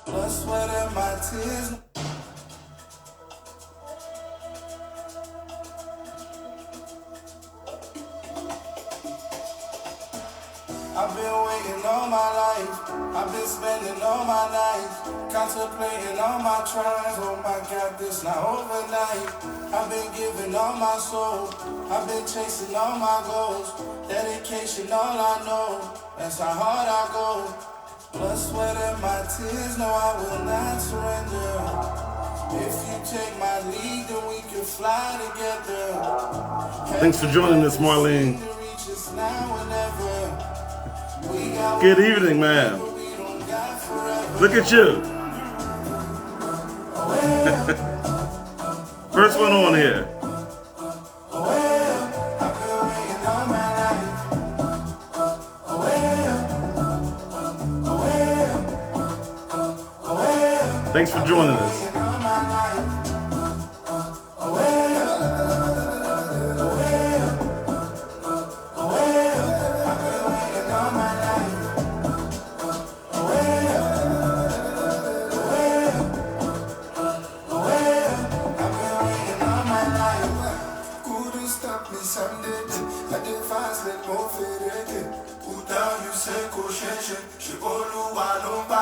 blood, sweat, and my tears. I've been waiting all my life. I've been spending all my nights contemplating all my trials. Oh my God, this not overnight. I've been giving all my soul. I've been chasing all my goals. Dedication, all I know. That's how hard I go. Blood, sweat, and my tears. No, I will not surrender. If you take my lead, then we can fly together. Thanks for joining us, Marlene. Good evening, man. Look at you. First one on here. Thanks for joining us.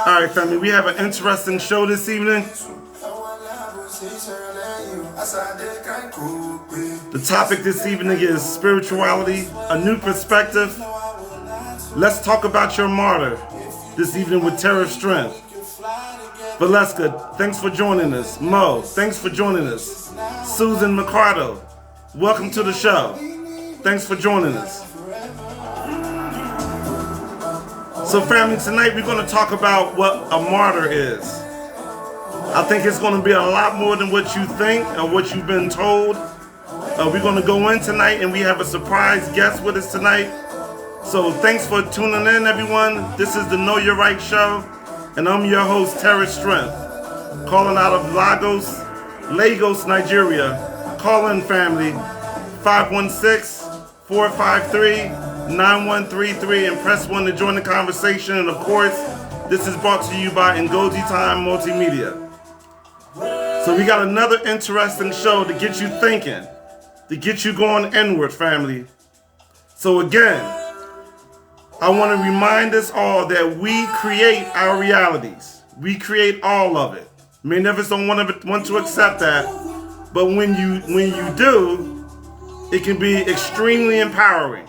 All right, family, we have an interesting show this evening. The topic this evening is spirituality, a new perspective. Let's talk about your martyr this evening with Terris Strength. Valeska, thanks for joining us. Mo, thanks for joining us. Susan Mercado, welcome to the show. Thanks for joining us. So family, tonight we're going to talk about what a martyr is. I think it's going to be a lot more than what you think or what you've been told. We're going to go in tonight and we have a surprise guest with us tonight. So thanks for tuning in, everyone. This is the Know Your Right show and I'm your host, Terris Strength, calling out of Lagos, Nigeria. Call in, family, 516-453-9133 and press 1 to join the conversation. And of course, this is brought to you by Ngozi Time Multimedia. So we got another interesting show to get you thinking, to get you going inward, family. So again, I want to remind us all that we create our realities. We create all of it. Many of us don't want to accept that, but when you do, it can be extremely empowering.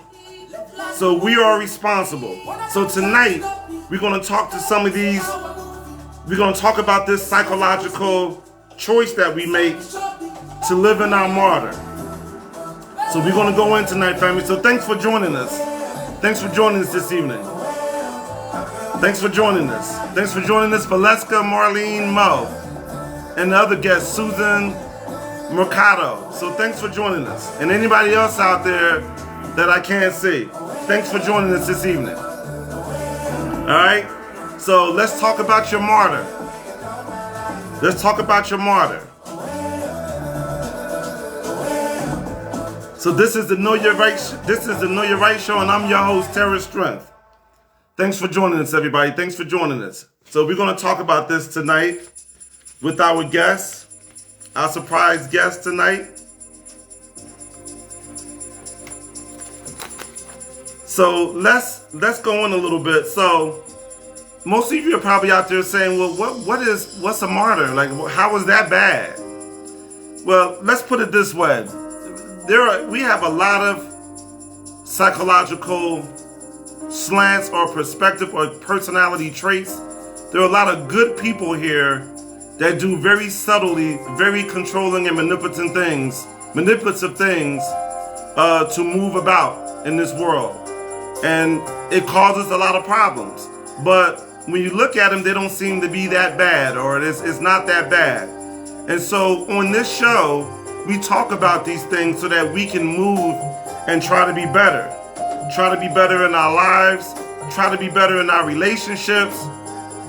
So we are responsible. So tonight, we're going to talk to some of these. We're going to talk about this psychological choice that we make to live in our martyr. So we're going to go in tonight, family. So thanks for joining us. Thanks for joining us this evening. Thanks for joining us. Thanks for joining us, Valeska, Marlene, Mo, and the other guest, Susan Mercado. So thanks for joining us. And anybody else out there that I can't see, thanks for joining us this evening. Alright? So let's talk about your martyr. Let's talk about your martyr. So this is the Know Your Right show and I'm your host, Terris Strength. Thanks for joining us, everybody. Thanks for joining us. So we're going to talk about this tonight with our guest. Our surprise guest tonight. So let's go in a little bit. So most of you are probably out there saying, well, what's a martyr? Like, how is that bad? Well, let's put it this way. We have a lot of psychological slants or perspective or personality traits. There are a lot of good people here that do very subtly, very controlling and manipulative things to move about in this world. And it causes a lot of problems. But when you look at them, they don't seem to be that bad, or it's not that bad. And so on this show, we talk about these things so that we can move and try to be better. Try to be better in our lives, try to be better in our relationships,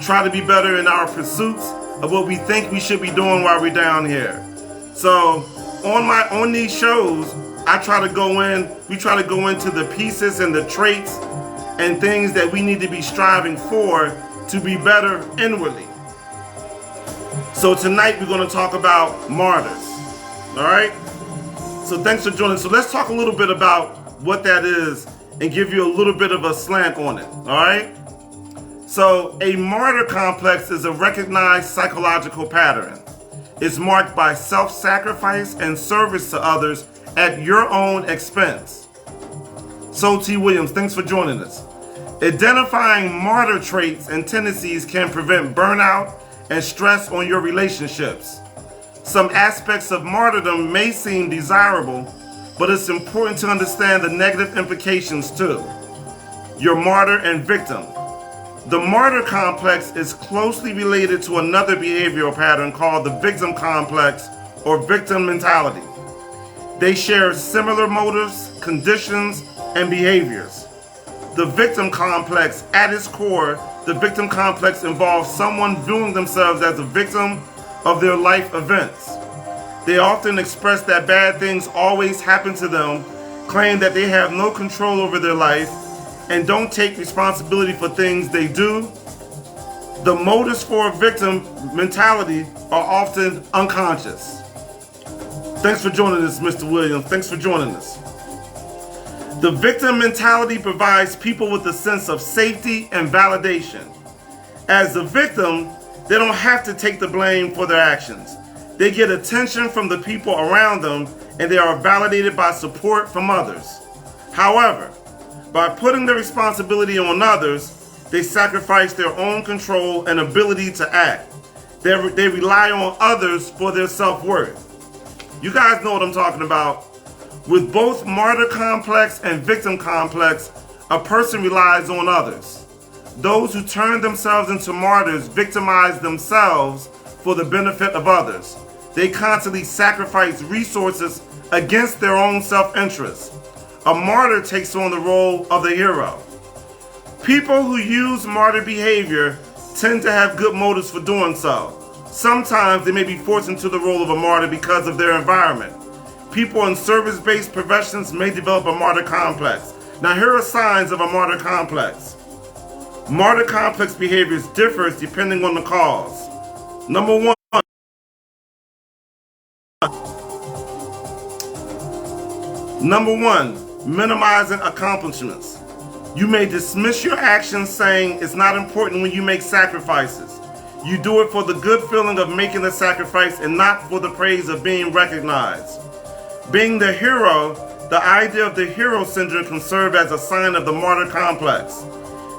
try to be better in our pursuits of what we think we should be doing while we're down here. So on these shows, we try to go into the pieces and the traits and things that we need to be striving for to be better inwardly. So tonight we're going to talk about martyrs. All right? So thanks for joining. So let's talk a little bit about what that is and give you a little bit of a slant on it. All right? So a martyr complex is a recognized psychological pattern. It's marked by self-sacrifice and service to others at your own expense. So T. Williams, thanks for joining us. Identifying martyr traits and tendencies can prevent burnout and stress on your relationships. Some aspects of martyrdom may seem desirable, but it's important to understand the negative implications too. Your martyr and victim. The martyr complex is closely related to another behavioral pattern called the victim complex or victim mentality. They share similar motives, conditions, and behaviors. The victim complex, at its core, the victim complex involves someone viewing themselves as a victim of their life events. They often express that bad things always happen to them, claim that they have no control over their life, and don't take responsibility for things they do. The motives for a victim mentality are often unconscious. Thanks for joining us, Mr. Williams. Thanks for joining us. The victim mentality provides people with a sense of safety and validation. As a victim, they don't have to take the blame for their actions. They get attention from the people around them, and they are validated by support from others. However, by putting the responsibility on others, they sacrifice their own control and ability to act. They rely on others for their self-worth. You guys know what I'm talking about. With both martyr complex and victim complex, a person relies on others. Those who turn themselves into martyrs victimize themselves for the benefit of others. They constantly sacrifice resources against their own self-interest. A martyr takes on the role of the hero. People who use martyr behavior tend to have good motives for doing so. Sometimes they may be forced into the role of a martyr because of their environment. People in service-based professions may develop a martyr complex. Now here are signs of a martyr complex. Martyr complex behaviors differs depending on the cause. Number one, minimizing accomplishments. You may dismiss your actions saying it's not important when you make sacrifices. You do it for the good feeling of making the sacrifice and not for the praise of being recognized. Being the hero, the idea of the hero syndrome can serve as a sign of the martyr complex.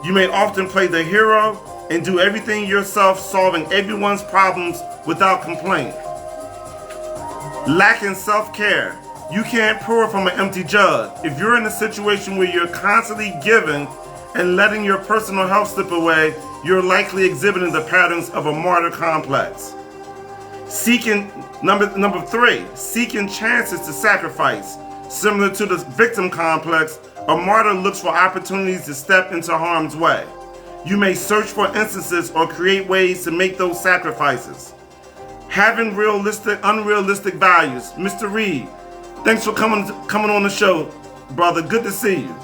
You may often play the hero and do everything yourself, solving everyone's problems without complaint. Lacking self-care. You can't pour from an empty jug. If you're in a situation where you're constantly giving and letting your personal health slip away, you're likely exhibiting the patterns of a martyr complex. Number three, seeking chances to sacrifice. Similar to the victim complex, a martyr looks for opportunities to step into harm's way. You may search for instances or create ways to make those sacrifices. Having unrealistic values. Mr. Reed, thanks for coming on the show, brother. Good to see you.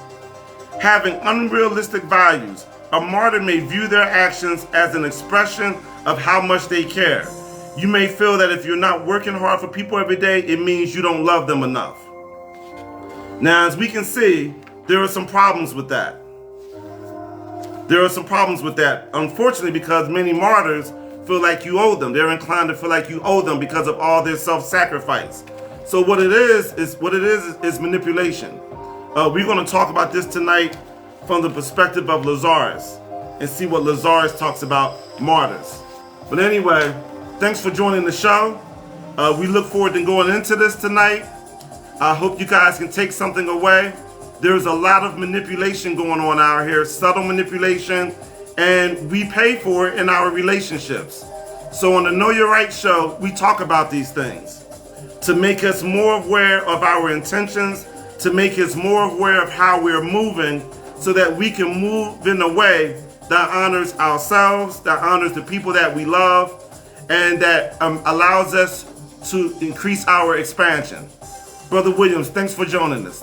Having unrealistic values. A martyr may view their actions as an expression of how much they care. You may feel that if you're not working hard for people every day, it means you don't love them enough. Now, as we can see, there are some problems with that. Unfortunately, because many martyrs feel like you owe them. They're inclined to feel like you owe them because of all their self-sacrifice. So what it is manipulation. We're going to talk about this tonight from the perspective of Lazarus and see what Lazarus talks about martyrs. But anyway, thanks for joining the show. We look forward to going into this tonight. I hope you guys can take something away. There's a lot of manipulation going on out here, subtle manipulation, and we pay for it in our relationships. So on the Know Your Right show, we talk about these things to make us more aware of our intentions, to make us more aware of how we're moving so that we can move in a way that honors ourselves, that honors the people that we love, and that allows us to increase our expansion. Brother Williams, thanks for joining us.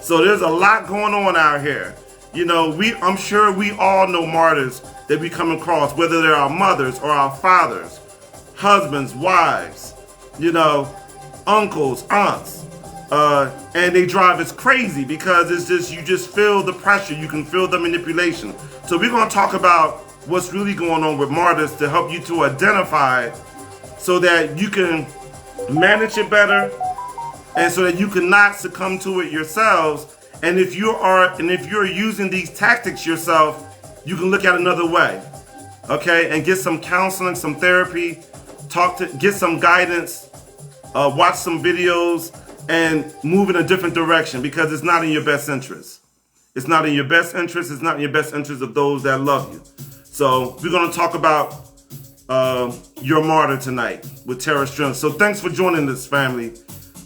So there's a lot going on out here. You know, I'm sure we all know martyrs that we come across, whether they're our mothers or our fathers husbands, wives, uncles, aunts. And they drive us crazy because it's just, you just feel the pressure. You can feel the manipulation. So we're going to talk about what's really going on with martyrs to help you to identify it so that you can manage it better and so that you cannot succumb to it yourselves. And if you're using these tactics yourself, you can look at another way, okay? And get some counseling, some therapy, get some guidance, watch some videos, and move in a different direction because it's not in your best interest. It's not in your best interest. It's not in your best interest of those that love you. So we're going to talk about your martyr tonight with Terris Strength. So thanks for joining this, family.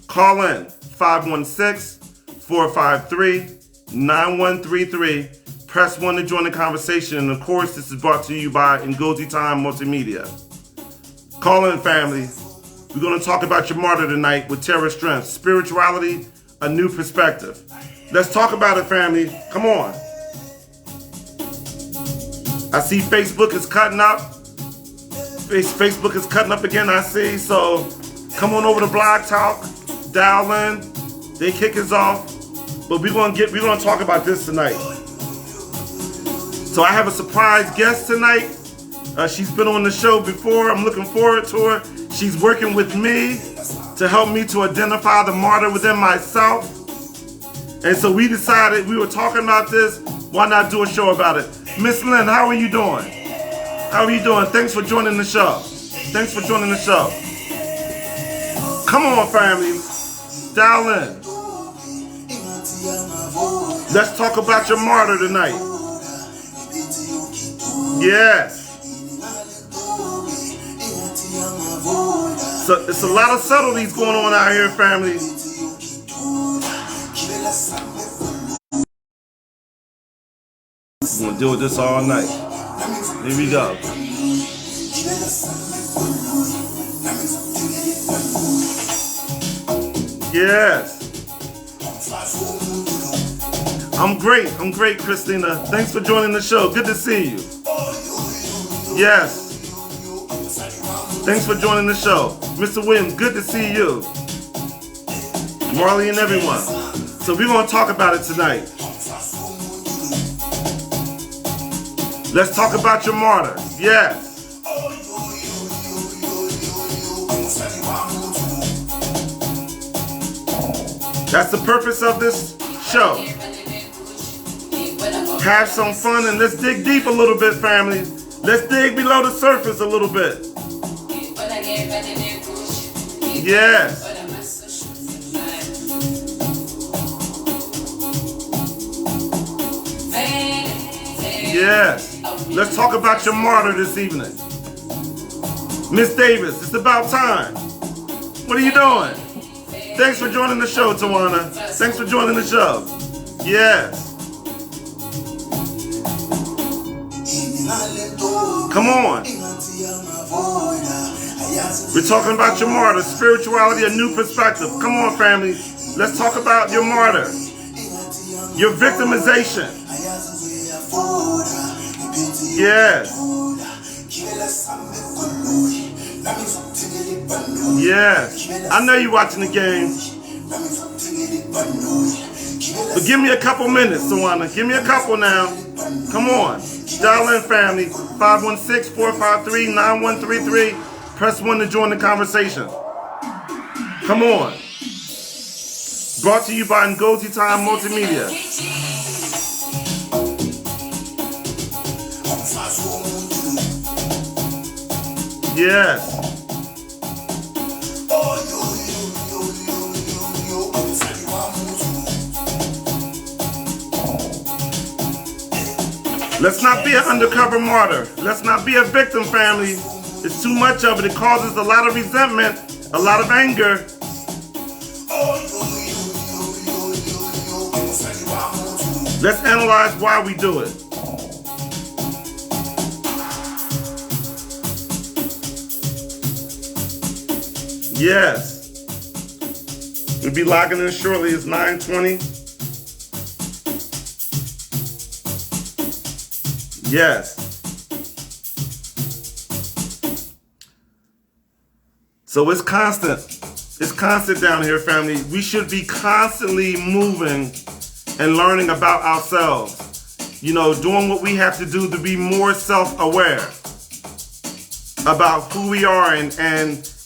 Call in 516-453-9133. Press 1 to join the conversation. And of course, this is brought to you by Ngozi Time Multimedia. Call in, family. We're going to talk about your martyr tonight with Terris Strength. Spirituality, a new perspective. Let's talk about it, family. Come on. I see Facebook is cutting up. Facebook is cutting up again, I see. So come on over to Blog Talk. Dial in. They kick us off. But we're going to talk about this tonight. So I have a surprise guest tonight. She's been on the show before. I'm looking forward to her. She's working with me to help me to identify the martyr within myself. And so we decided, we were talking about this, why not do a show about it? Miss Lynn, how are you doing? How are you doing? Thanks for joining the show. Thanks for joining the show. Come on, family. Dial in. Let's talk about your martyr tonight. Yes. So it's a lot of subtleties going on out here, family. We're going to deal with this all night. Here we go. Yes. I'm great, Christina. Thanks for joining the show. Good to see you. Yes. Thanks for joining the show. Mr. Williams, good to see you. Marley and everyone. So we're going to talk about it tonight. Let's talk about your martyr. Yes. That's the purpose of this show. Have some fun and let's dig deep a little bit, family. Let's dig below the surface a little bit. Yes. Yes. Let's talk about your martyr this evening. Miss Davis, it's about time. What are you doing? Thanks for joining the show, Tawana. Thanks for joining the show. Yes. Come on. We're talking about your martyr, spirituality, a new perspective. Come on, family. Let's talk about your martyr. Your victimization. Yes. Yes. I know you're watching the game. But give me a couple minutes, Tawana. Give me a couple now. Come on. Dial in, family. 516-453-9133. Press 1 to join the conversation. Come on. Brought to you by Ngozi Time Multimedia. Yes. Let's not be an undercover martyr. Let's not be a victim, family. It's too much of it. It causes a lot of resentment, a lot of anger. Let's analyze why we do it. Yes. We'll be logging in shortly. It's 9:20. Yes. So it's constant. It's constant down here, family. We should be constantly moving and learning about ourselves. You know, doing what we have to do to be more self-aware about who we are and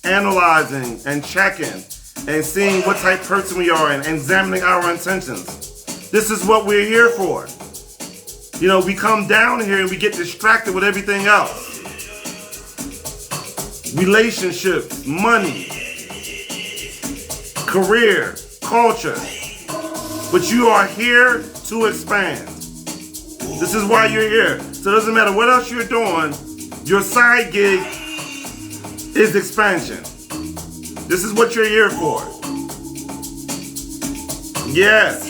analyzing and checking and seeing what type of person we are and examining our intentions. This is what we're here for. You know, we come down here and we get distracted with everything else. Relationships, money, career, culture. But you are here to expand. This is why you're here. So it doesn't matter what else you're doing, your side gig is expansion. This is what you're here for. Yes.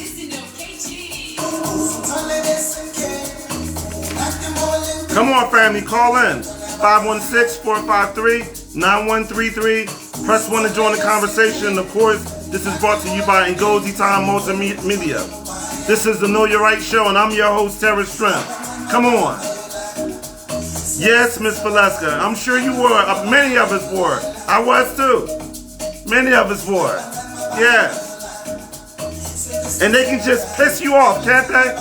Come on, family, call in. 516-453-9133. Press 1 to join the conversation. Of course, this is brought to you by Ngozi Time Multimedia. This is the Know Your Right Show, and I'm your host, Terris Strength. Come on. Yes, Miss Valeska, I'm sure you were. Many of us were. I was too. Many of us were. Yes. And they can just piss you off, can't they?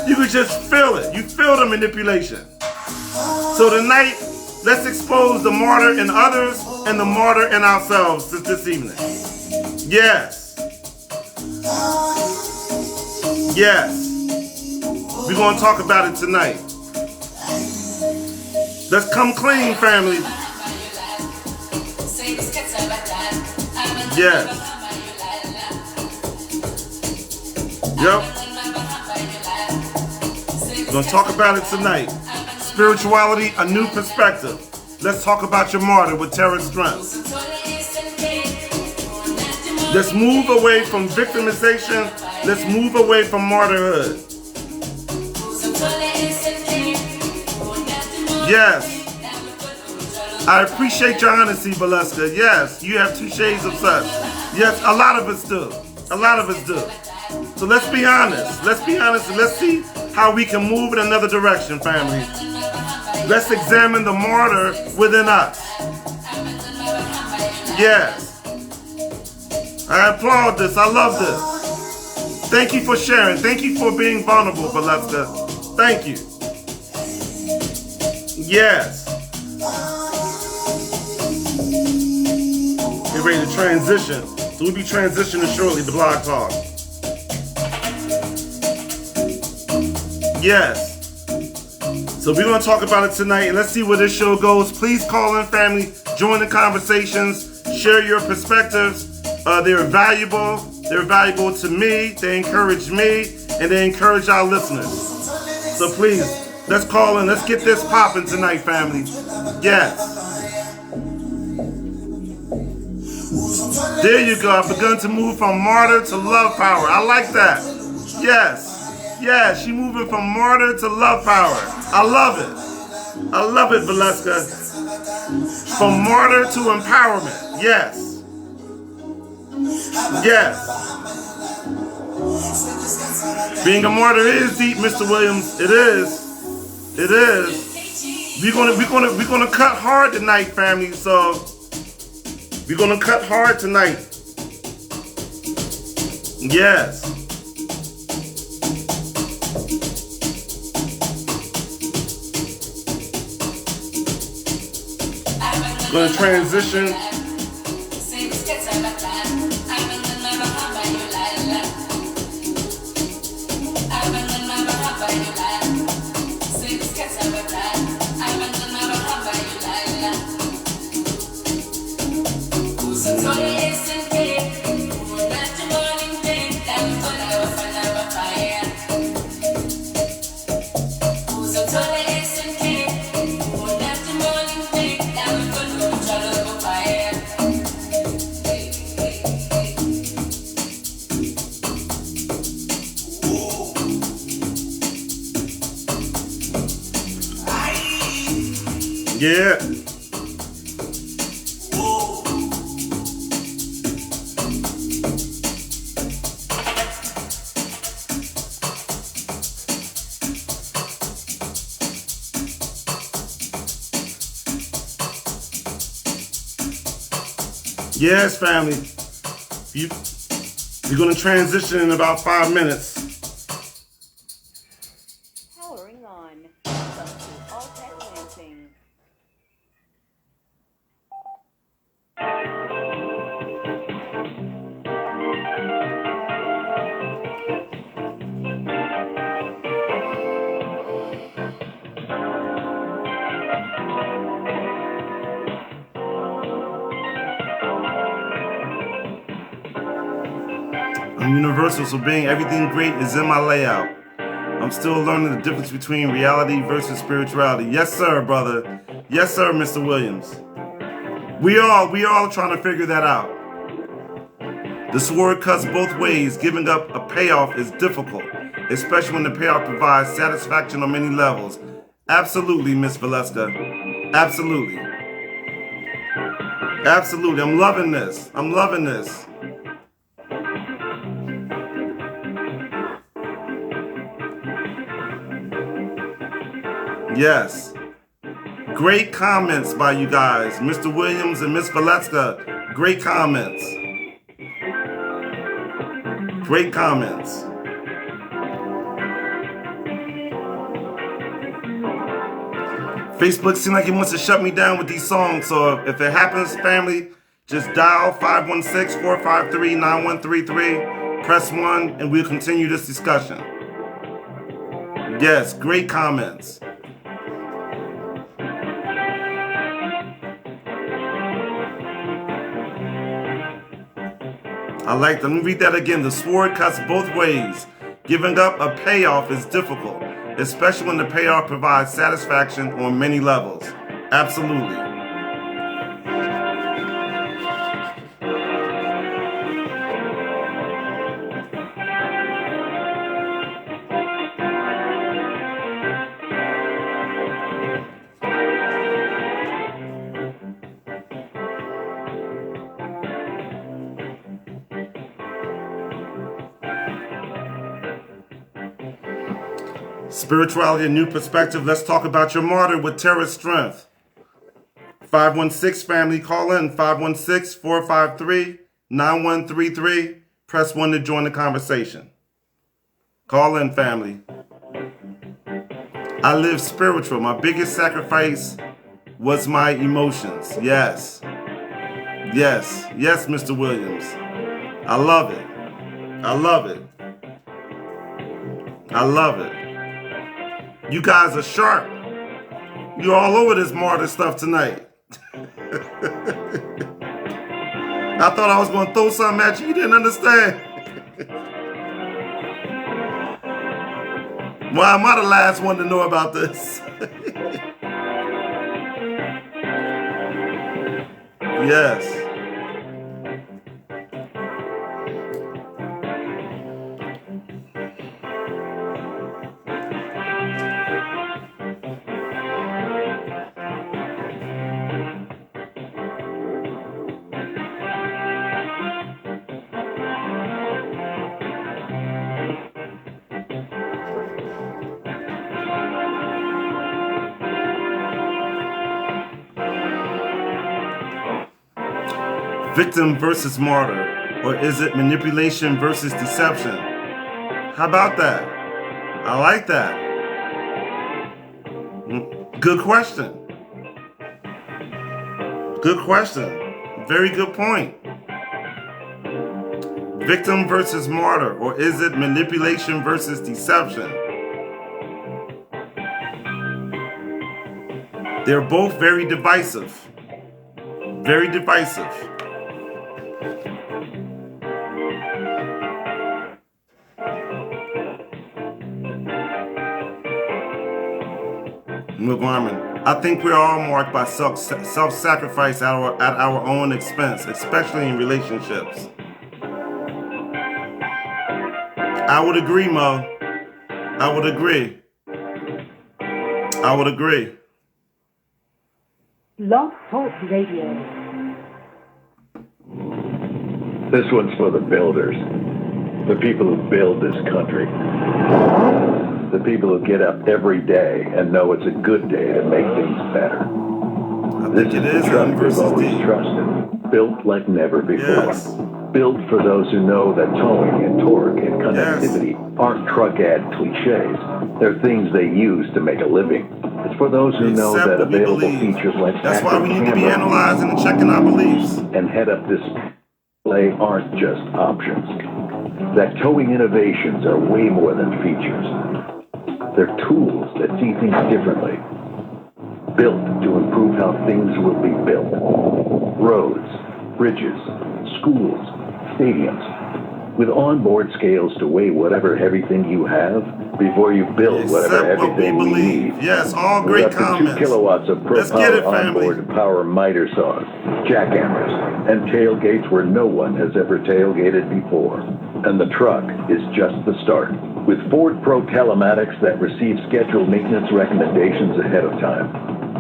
You can just feel it. You feel the manipulation. So tonight, let's expose the martyr in others and the martyr in ourselves this evening. Yes. Yes. We're going to talk about it tonight. Let's come clean, family. Yes. Yep. We're going to talk about it tonight. Spirituality, a new perspective. Let's talk about your martyr with Terris Strength. Let's move away from victimization. Let's move away from martyrhood. Yes. I appreciate your honesty, Valeska. Yes, you have 2 shades of such. Yes, a lot of us do. A lot of us do. So let's be honest. Let's be honest and let's see how we can move in another direction, family. Let's examine the martyr within us. Yes. I applaud this. I love this. Thank you for sharing. Thank you for being vulnerable, Valeska. Thank you. Yes. Get ready to transition. So we'll be transitioning shortly to Blog Talk. Yes. So we're going to talk about it tonight, and let's see where this show goes. Please call in, family. Join the conversations. Share your perspectives. They're valuable. They're valuable to me. They encourage me, and they encourage our listeners. So please, let's call in. Let's get this popping tonight, family. Yes. There you go. I've begun to move from martyr to love power. I like that. Yes. Yes, she's moving from martyr to love power. I love it. I love it, Valeska. From martyr to empowerment. Yes. Yes. Being a martyr is deep, Mr. Williams. It is. It is. We're gonna cut hard tonight, family. So we're gonna cut hard tonight. Yes. Gonna transition. Yeah. Yes, family. You're going to transition in about 5 minutes. Powering on. Welcome to All Tech Lansing. I'm universal, so being everything great is in my layout. I'm still learning the difference between reality versus spirituality. Yes, sir, brother. Yes, sir, Mr. Williams. We all trying to figure that out. The sword cuts both ways. Giving up a payoff is difficult, especially when the payoff provides satisfaction on many levels. Absolutely, Miss Valeska. Absolutely. Absolutely. I'm loving this. I'm loving this. Yes. Great comments by you guys. Mr. Williams and Miss Valeska. Great comments. Great comments. Facebook seems like it wants to shut me down with these songs, so if it happens, family, just dial 516-453-9133, press 1, and we'll continue this discussion. Yes, great comments. I like that. Let me read that again. The sword cuts both ways. Giving up a payoff is difficult, especially when the payoff provides satisfaction on many levels. Absolutely. Spirituality, a new perspective. Let's talk about your martyr with Terris Strength. 516 family, call in 516-453-9133. Press 1 to join the conversation. Call in, family. I live spiritual. My biggest sacrifice was my emotions. Yes. Yes. Yes, Mr. Williams. I love it. I love it. I love it. You guys are sharp. You're all over this martyr stuff tonight. I thought I was going to throw something at you. You didn't understand. Why am I the last one to know about this? Yes. Victim versus martyr, or is it manipulation versus deception? How about that? I like that. Good question. Good question. Very good point. Victim versus martyr, or is it manipulation versus deception? They're both very divisive. Very divisive. McGarman, I think we're all marked by self-sacrifice at our own expense, especially in relationships. I would agree, Mo. I would agree. I would agree. Blog Talk Radio. This one's for the builders. The people who build this country. The people who get up every day and know it's a good day to make things better. I think it is M versus D. Always trusted. built like never before. Yes. Built for those who know that towing and torque and connectivity aren't truck ad cliches. They're things they use to make a living. It's for those who know Accept that what we available believe. features like That's why we active need to be camera analyzing and checking our beliefs. and head-up display aren't just options. That towing innovations are way more than features. They're tools that see things differently. Built to improve how things will be built. Roads, bridges, schools, stadiums. With onboard scales to weigh whatever heavy thing you have before you build whatever Accept heavy what we thing we believe. need. Yes, all With great up to comments. 2 kilowatts of Let's get it, pro-power family. onboard to power miter saws, jackhammers, and tailgates where no one has ever tailgated before. And the truck is just the start. With Ford Pro Telematics that receives scheduled maintenance recommendations ahead of time.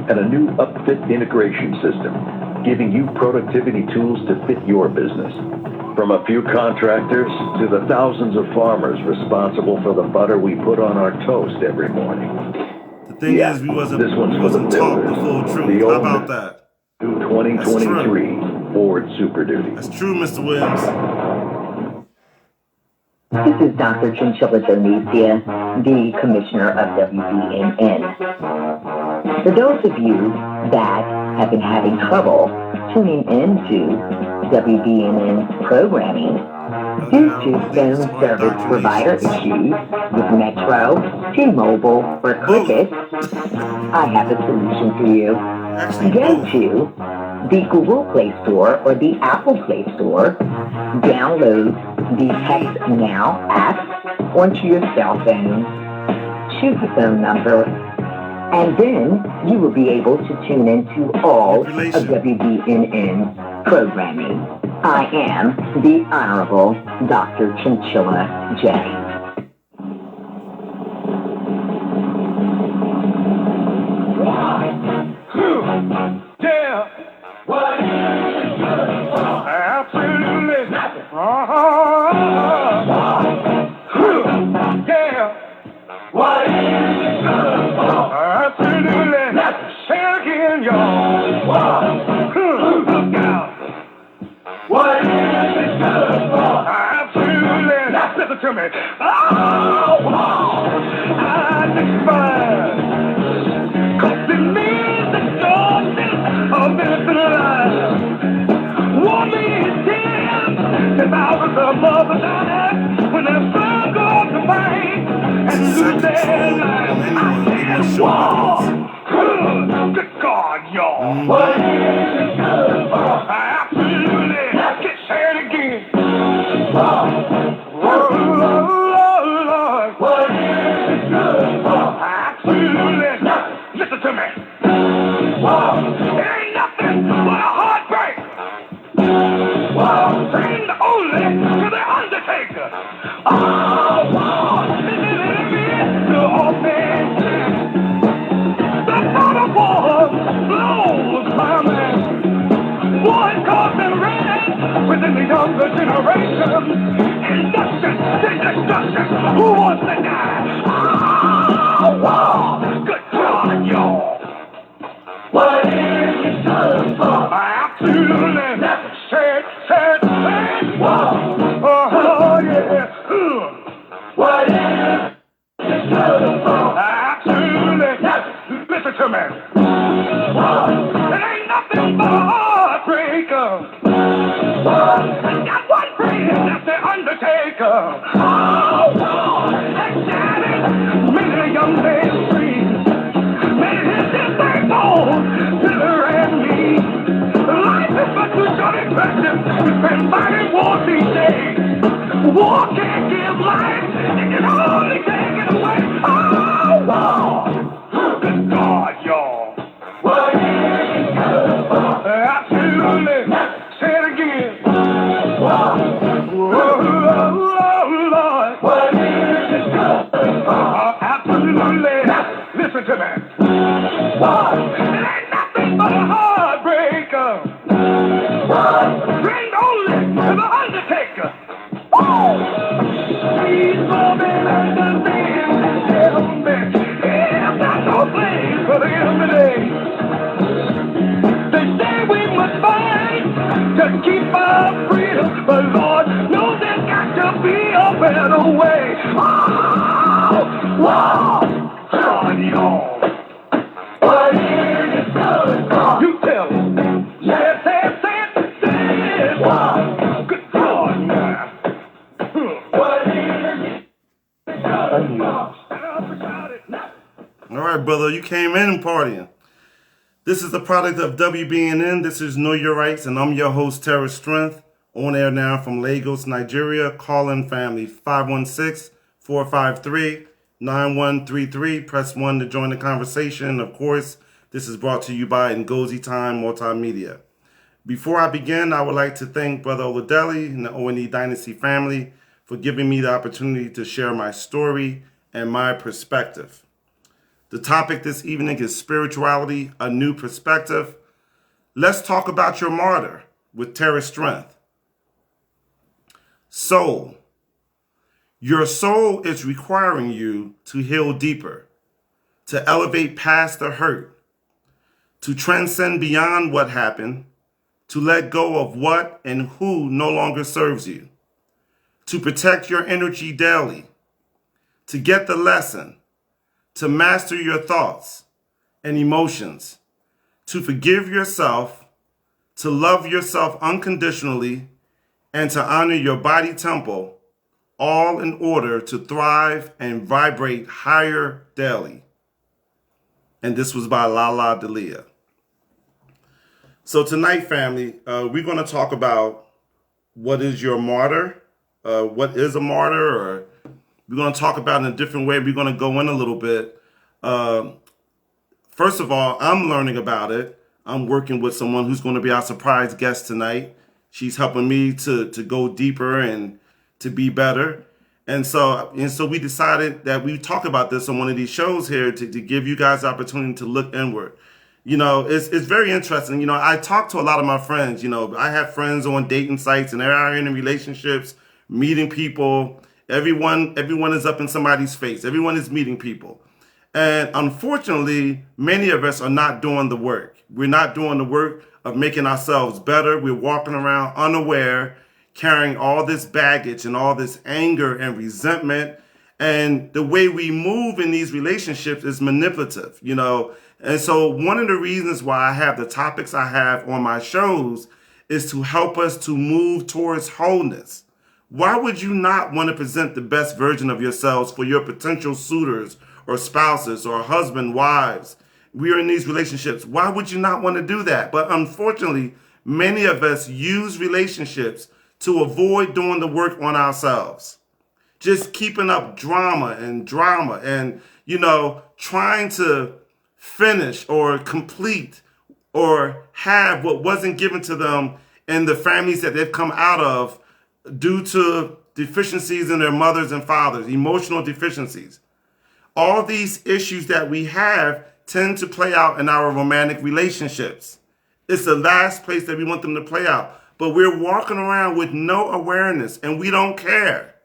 And a new upfit integration system, giving you productivity tools to fit your business. From a few contractors to the thousands of farmers responsible for the butter we put on our toast every morning. The thing is, we wasn't this one's for taught the the builders. full truth. The How old about that? New 2023 Ford Super Duty. That's true, Mr. Williams. This is Dr. Chinchilla Donesia, the Commissioner of WBNN. For those of you that have been having trouble tuning into WBNN programming due to phone service provider issues with Metro, T-Mobile, or Cricket, I have a solution for you. Go to the Google Play Store or the Apple Play Store, download the Text Now app onto your cell phone, choose the phone number, and then you will be able to tune into all of WBNN programming. I am the Honorable Dr. Chinchilla J. Yeah. What is absolutely. Yeah. What is absolutely. Say it again, y'all. Look out. What is it good for? Absolutely. Listen to me. Oh, I despise. 'Cause it means the darkness of innocent life. Woman is dead. If I was a mother night, when the sun goes to fight and lose their life. Wow. Good God, y'all. What is it good for? Absolutely. Get say it again. Oh, Lord. What is it good for? Absolutely. Listen to me. It ain't nothing but a heartbreak. Sing only to the Undertaker. Oh, the offense. The bottle war blows my man. Boys causing red within the younger generation. Induction, destruction. Who wants to die? Oh, good God, y'all. What is it good for? Absolutely. Say it. Oh, yeah. What is it good for? Absolutely. Listen to me. It ain't nothing but a heartbreaker. I got one friend, that's the Undertaker. Oh, and Daddy, many a young man's dream. Made his thing on to the red knee. Life is but too short and precious. We've been fighting war these days. War can't give life. It can only take it away. Oh, good God, y'all. What is it good for? Absolutely. Say it again. Lord. What is it good for? Absolutely. Listen to me. It ain't nothing but a heartbreaker. Friend only to the Undertaker. Oh! to keep our freedom, but Lord knows there's got to be a better way. Oh, wow, on y'all. What is it good for? You tell me. Say it. Good Lord, now. What is it good for? All right, brother, you came in partying. This is the product of WBNN. This is Know Your Rights, and I'm your host, Terris Strength. On air now from Lagos, Nigeria. Call-in family 516-453-9133. Press 1 to join the conversation. Of course, this is brought to you by Ngozi Time Multimedia. Before I begin, I would like to thank Brother Oladelli and the O&E Dynasty family for giving me the opportunity to share my story and my perspective. The topic this evening is spirituality, a new perspective. Let's talk about your martyr with Terris Strength. Soul. Your soul is requiring you to heal deeper, to elevate past the hurt, to transcend beyond what happened, to let go of what and who no longer serves you, to protect your energy daily, to get the lesson, to master your thoughts and emotions, to forgive yourself, to love yourself unconditionally, and to honor your body temple, all in order to thrive and vibrate higher daily. And this was by Lala Delia. So tonight, family, we're going to talk about what is your martyr, what is a martyr, or we're going to talk about it in a different way. We're going to go in a little bit. First of all, I'm learning about it. I'm working with someone who's going to be our surprise guest tonight. She's helping me to go deeper and to be better. And so we decided that we talk about this on one of these shows here to give you guys the opportunity to look inward. You know, it's very interesting. You know, I talk to a lot of my friends. You know, I have friends on dating sites and they're in relationships, meeting people. Everyone is up in somebody's face. Everyone is meeting people. And unfortunately, many of us are not doing the work. We're not doing the work of making ourselves better. We're walking around unaware, carrying all this baggage and all this anger and resentment. And the way we move in these relationships is manipulative, you know. And so one of the reasons why I have the topics I have on my shows is to help us to move towards wholeness. Why would you not want to present the best version of yourselves for your potential suitors or spouses or husband, wives? We are in these relationships. Why would you not want to do that? But unfortunately, many of us use relationships to avoid doing the work on ourselves. Just keeping up drama and, you know, trying to finish or complete or have what wasn't given to them in the families that they've come out of due to deficiencies in their mothers and fathers, emotional deficiencies. All these issues that we have tend to play out in our romantic relationships. It's the last place that we want them to play out. But we're walking around with no awareness and we don't care.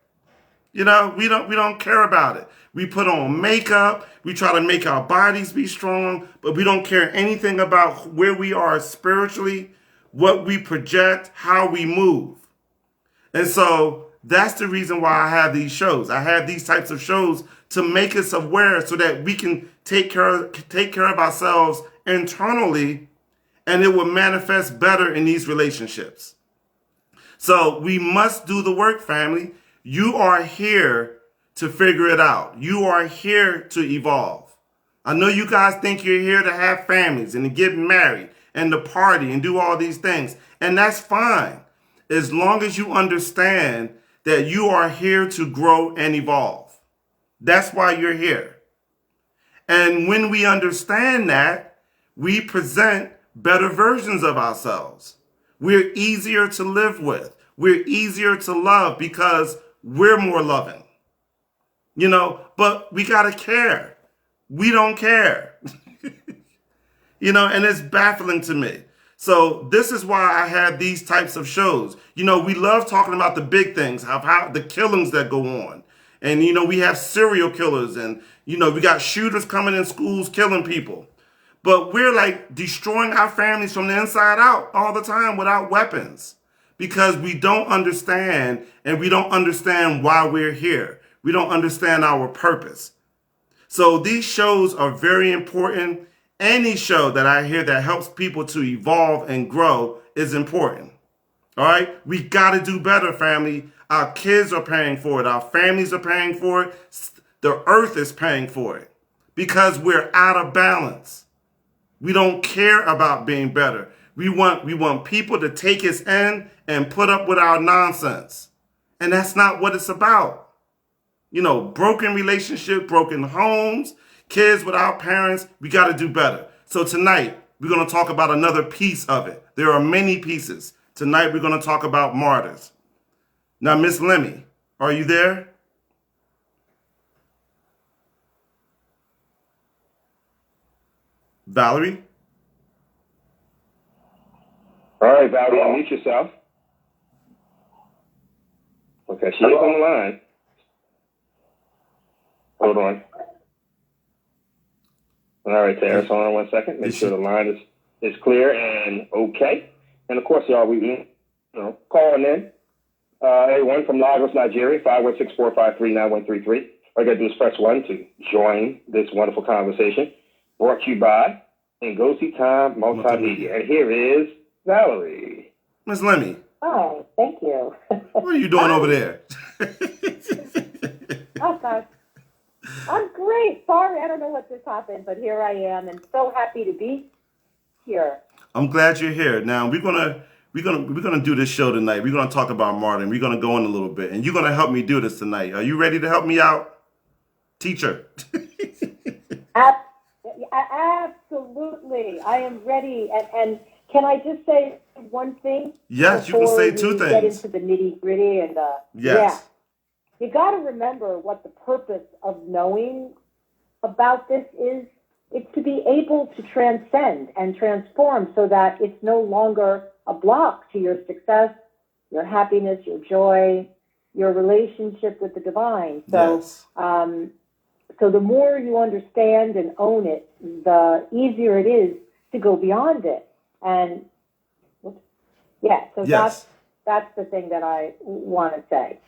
You know, we don't care about it. We put on makeup. We try to make our bodies be strong, but we don't care anything about where we are spiritually, what we project, how we move. And so that's the reason why I have these shows. I have these types of shows to make us aware so that we can take care of ourselves internally, and it will manifest better in these relationships. So we must do the work, family. You are here to figure it out. You are here to evolve. I know you guys think you're here to have families and to get married and to party and do all these things. And that's fine, as long as you understand that you are here to grow and evolve. That's why you're here. And when we understand that, we present better versions of ourselves. We're easier to live with. We're easier to love because we're more loving. You know, but we got to care. We don't care. You know, and it's baffling to me. So this is why I have these types of shows. You know, we love talking about the big things, how the killings that go on. And, you know, we have serial killers and, you know, we got shooters coming in schools killing people. But we're like destroying our families from the inside out all the time without weapons. because we don't understand, and we don't understand why we're here. We don't understand our purpose. So these shows are very important. Any show that I hear that helps people to evolve and grow is important. All right? We got to do better, family. Our kids are paying for it. Our families are paying for it. The earth is paying for it because we're out of balance. We don't care about being better. We want people to take us in and put up with our nonsense. And that's not what it's about. You know, broken relationship, broken homes, kids without parents. We got to do better. So tonight, we're going to talk about another piece of it. There are many pieces. Tonight, we're going to talk about martyrs. Now, Miss Lemme, are you there? Valerie? All right, Valerie, unmute yourself. Okay, she is on the line. Hold on. All right, Terris, hold on 1 second. Make sure the line is clear and okay. And of course, y'all, we calling in. Everyone from Lagos, Nigeria, 516-453-9133. All you got to do is press 1 to join this wonderful conversation. Brought to you by Ngozi Time Multimedia. And here is Valerie. Miss Lemme. Hi, thank you. What are you doing over there? Oh, gosh. I'm great. Sorry, I don't know what just happened, but here I am, and so happy to be here. I'm glad you're here. Now we're gonna do this show tonight. We're gonna talk about Martyr. We're gonna go in a little bit, and you're gonna help me do this tonight. Are you ready to help me out, teacher? Absolutely, I am ready. And can I just say one thing? Yes, you can say two things. Get into the nitty gritty and yes. Yeah. You got to remember what the purpose of knowing about this is. It's to be able to transcend and transform so that it's no longer a block to your success, your happiness, your joy, your relationship with the divine. So, yes. So the more you understand and own it, the easier it is to go beyond it. And yeah, so yes. that's the thing that I want to say.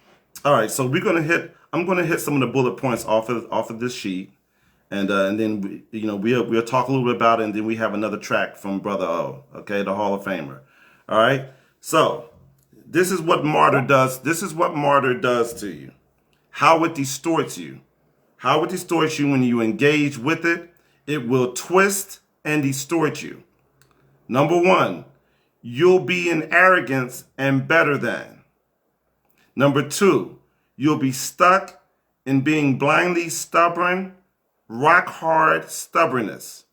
All right, so I'm gonna hit some of the bullet points off of this sheet, and then we'll talk a little bit about it, and then we have another track from Brother O, okay, the Hall of Famer. All right, so this is what Martyr does. This is what Martyr does to you. How it distorts you. How it distorts you when you engage with it. It will twist and distort you. Number one, you'll be in arrogance and better than. Number two, you'll be stuck in being blindly stubborn, rock hard stubbornness.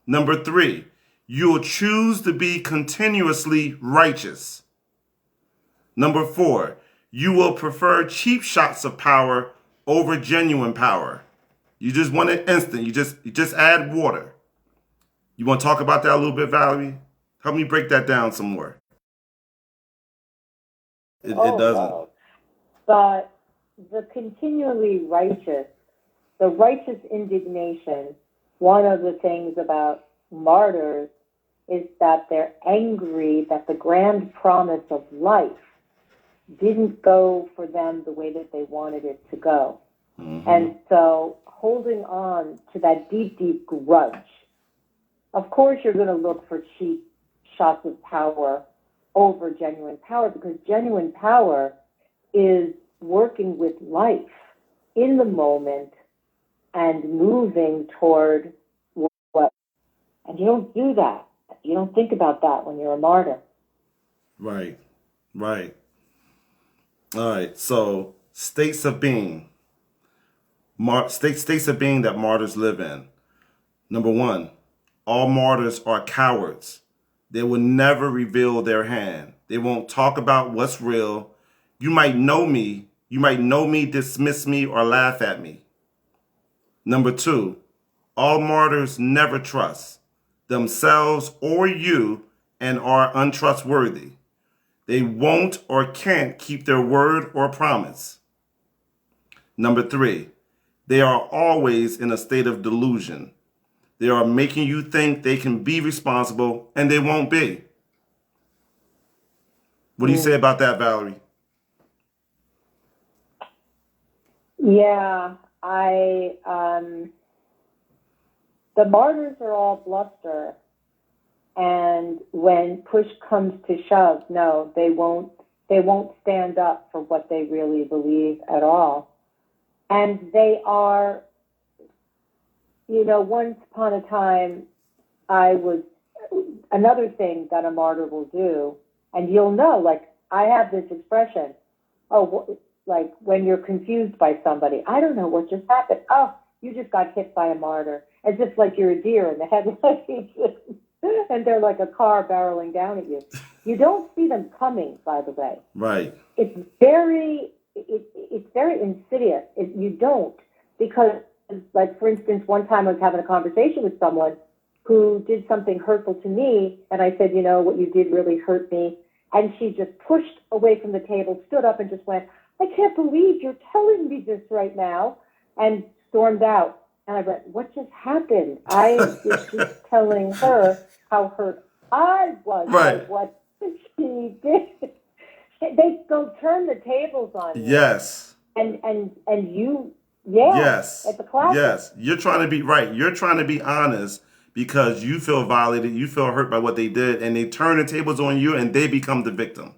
Number three, you'll choose to be continuously righteous. Number four, you will prefer cheap shots of power over genuine power. You just want it instant. You just add water. You want to talk about that a little bit, Valerie? Help me break that down some more. It doesn't. But the continually righteous, the righteous indignation, one of the things about martyrs is that they're angry that the grand promise of life didn't go for them the way that they wanted it to go. Mm-hmm. And so holding on to that deep, deep grudge. Of course, you're going to look for cheap shots of power over genuine power, because genuine power is working with life in the moment and moving toward what. And you don't do that. You don't think about that when you're a martyr. Right. All right. So states of being. States of being that martyrs live in. Number one, all martyrs are cowards. They will never reveal their hand. They won't talk about what's real. You might know me. You might know me, dismiss me, or laugh at me. Number two, all martyrs never trust themselves or you and are untrustworthy. They won't or can't keep their word or promise. Number three, they are always in a state of delusion. They are making you think they can be responsible, and they won't be. What do you say about that, Valerie? Yeah, the martyrs are all bluster, and when push comes to shove, no, they won't stand up for what they really believe at all. And they are, once upon a time, another thing that a martyr will do, and you'll know, like, I have this expression, like when you're confused by somebody, I don't know what just happened. Oh, you just got hit by a martyr, as if like you're a deer in the headlights and they're like a car barreling down at you. You don't see them coming, by the way. Right. It's very insidious. You don't, because, like, for instance, one time I was having a conversation with someone who did something hurtful to me, and I said, what you did really hurt me. And she just pushed away from the table, stood up, and just went, I can't believe you're telling me this right now, and stormed out. And I went, what just happened? I was just telling her how hurt I was by what she did. They go turn the tables on you. Yes. And you, yes. It's a classic. Yes. You're trying to be right. You're trying to be honest because you feel violated, you feel hurt by what they did, and they turn the tables on you and they become the victim.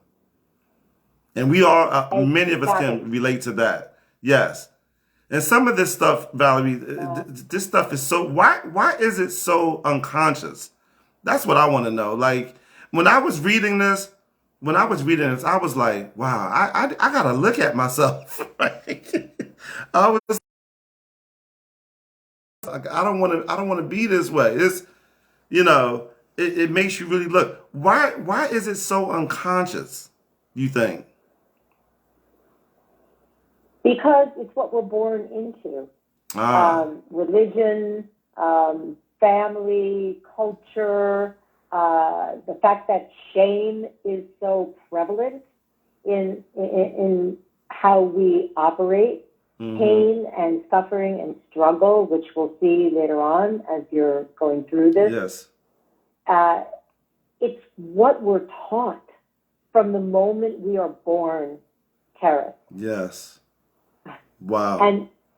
And we all, many of us can relate to that. Yes. And some of this stuff, Valerie, this stuff is so, why is it so unconscious? That's what I want to know. Like, when I was reading this, I was like, wow, I got to look at myself. Right? I was like, I don't want to be this way. It's, it makes you really look. Why is it so unconscious, you think? Because it's what we're born into. Religion, family, culture, the fact that shame is so prevalent in how we operate, pain and suffering and struggle, which we'll see later on as you're going through this. Yes. It's what we're taught from the moment we are born, Terris. Yes. Wow.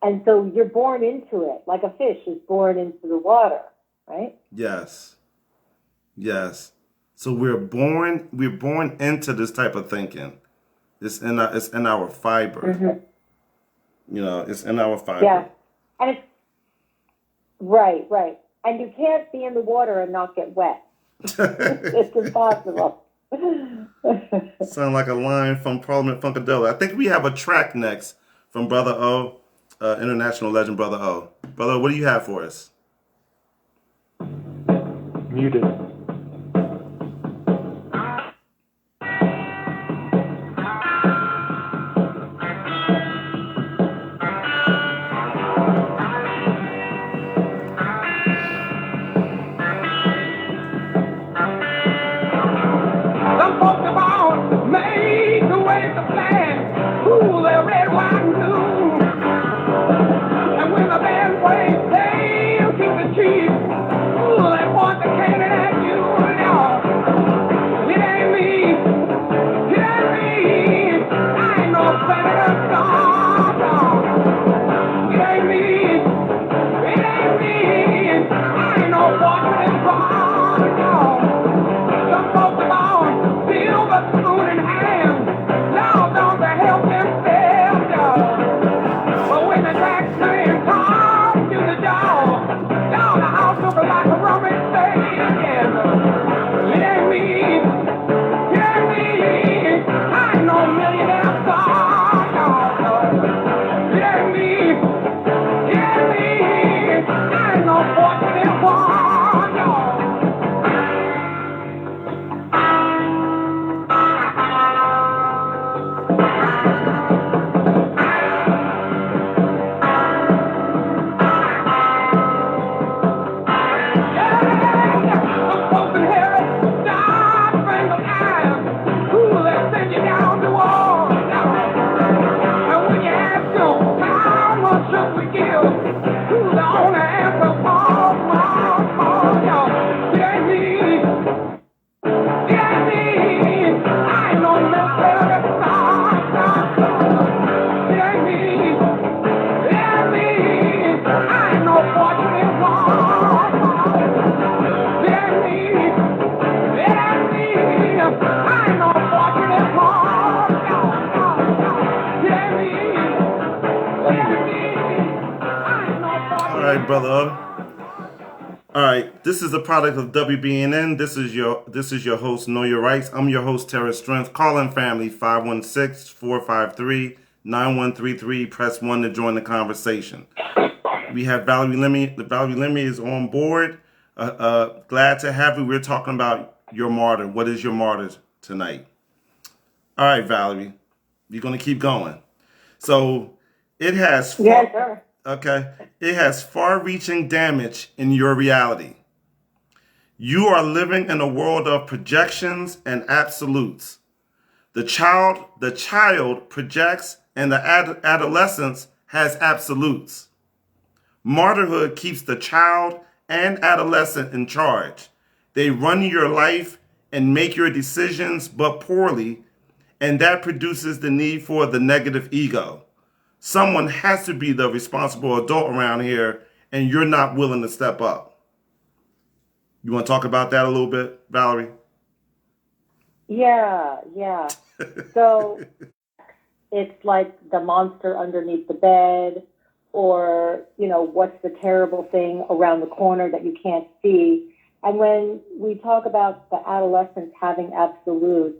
And so you're born into it, like a fish is born into the water, right? Yes. Yes. So we're born into this type of thinking. It's in our fiber. It's in our fiber. Yeah. And it's right. And you can't be in the water and not get wet. It's impossible. Sound like a line from Parliament Funkadelic. I think we have a track next from Brother O, international legend Brother O. Brother O, what do you have for us? Muted. Some folks about made the way the plan. Ooh, they're red, white, and blue. And when the band plays, they'll keep the cheese. Ooh, they want the cannon at you. I ain't no fortunate one. Yeah, me. All right, brother. All right, this is a product of WBNN. This is your host, Know Your Rights. I'm your host, Terris Strength. Call in family 516-453-9133. Press 1 to join the conversation. We have Valerie Lemme. Valerie Lemme is on board. Glad to have you. We're talking about your martyr. What is your martyr tonight? All right, Valerie, you're going to keep going. So it has Okay. It has far-reaching damage in your reality. You are living in a world of projections and absolutes. The child projects, and the adolescence has absolutes. Martyrhood keeps the child and adolescent in charge. They run your life and make your decisions, but poorly, and that produces the need for the negative ego. Someone has to be the responsible adult around here, and you're not willing to step up. You want to talk about that a little bit, Valerie? Yeah. So it's like the monster underneath the bed, or, what's the terrible thing around the corner that you can't see. And when we talk about the adolescents having absolutes,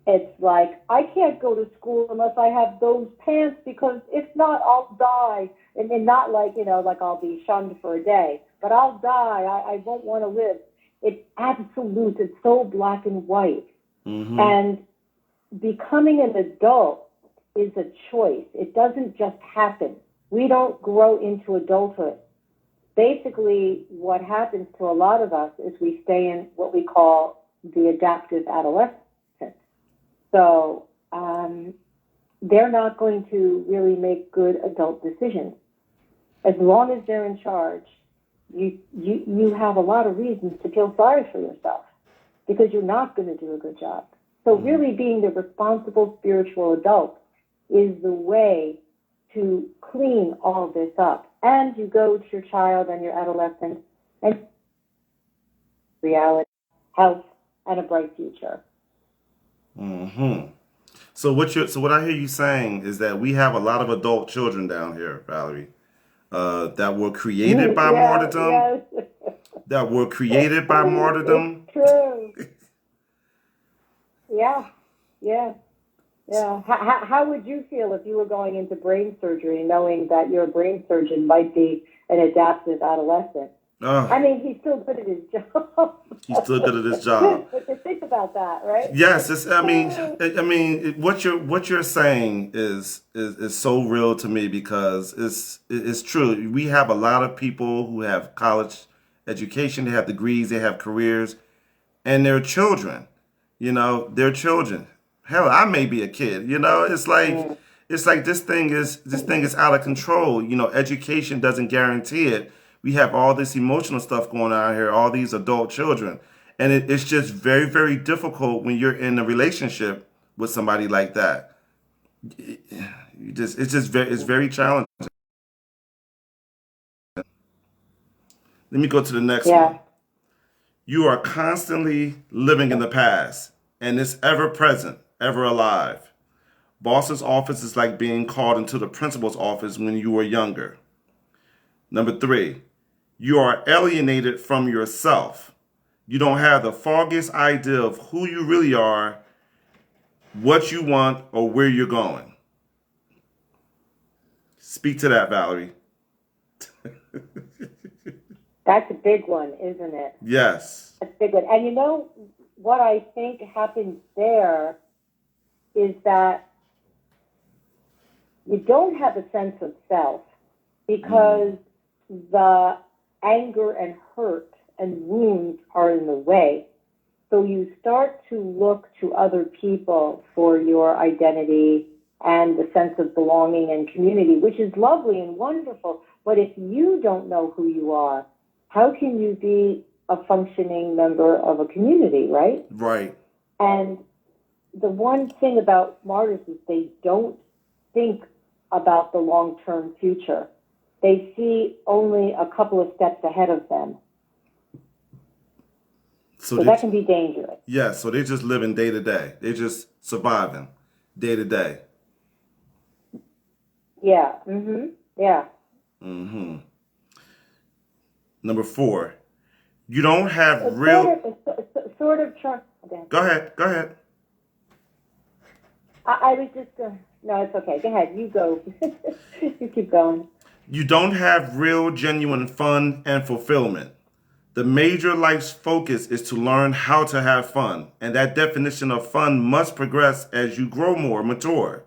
it's like, I can't go to school unless I have those pants, because if not, I'll die. And not like, like I'll be shunned for a day, but I'll die. I won't want to live. It's absolute. It's so black and white. Mm-hmm. And becoming an adult is a choice. It doesn't just happen. We don't grow into adulthood. Basically, what happens to a lot of us is we stay in what we call the adaptive adolescence. So they're not going to really make good adult decisions. As long as they're in charge, you have a lot of reasons to feel sorry for yourself, because you're not going to do a good job. So really being the responsible spiritual adult is the way to clean all this up. And you go to your child and your adolescent and reality, health, and a bright future. Mm-hmm. So what I hear you saying is that we have a lot of adult children down here, Valerie, that were created by martyrdom. Yes. That were created by martyrdom. It's true. Yeah. How would you feel if you were going into brain surgery knowing that your brain surgeon might be an adaptive adolescent? I mean, he's still good at his job. He's still good at his job. But to think about that, right? Yes, what you're saying is so real to me, because it's true. We have a lot of people who have college education, they have degrees, they have careers, and they're children. They're children. Hell, I may be a kid. It's like this thing is out of control. Education doesn't guarantee it. We have all this emotional stuff going on here, all these adult children. And it's just very, very difficult when you're in a relationship with somebody like that. It's very challenging. Let me go to the next one. You are constantly living in the past, and it's ever present, ever alive. Boss's office is like being called into the principal's office when you were younger. Number 3, you are alienated from yourself. You don't have the foggiest idea of who you really are, what you want, or where you're going. Speak to that, Valerie. That's a big one, isn't it? Yes. That's a big one. And what I think happens there is that you don't have a sense of self, because the anger and hurt and wounds are in the way. So you start to look to other people for your identity and the sense of belonging and community, which is lovely and wonderful. But if you don't know who you are, how can you be a functioning member of a community, right? Right. And the one thing about martyrs is they don't think about the long-term future. They see only a couple of steps ahead of them. So that can be dangerous. Yeah, so they're just living day to day. They're just surviving day to day. Yeah. Mm-hmm. Yeah. Mm-hmm. Number 4, you don't have real... Sort of. Go ahead. I was just no, it's okay. Go ahead. You go. You keep going. You don't have real, genuine fun and fulfillment. The major life's focus is to learn how to have fun, and that definition of fun must progress as you grow more mature.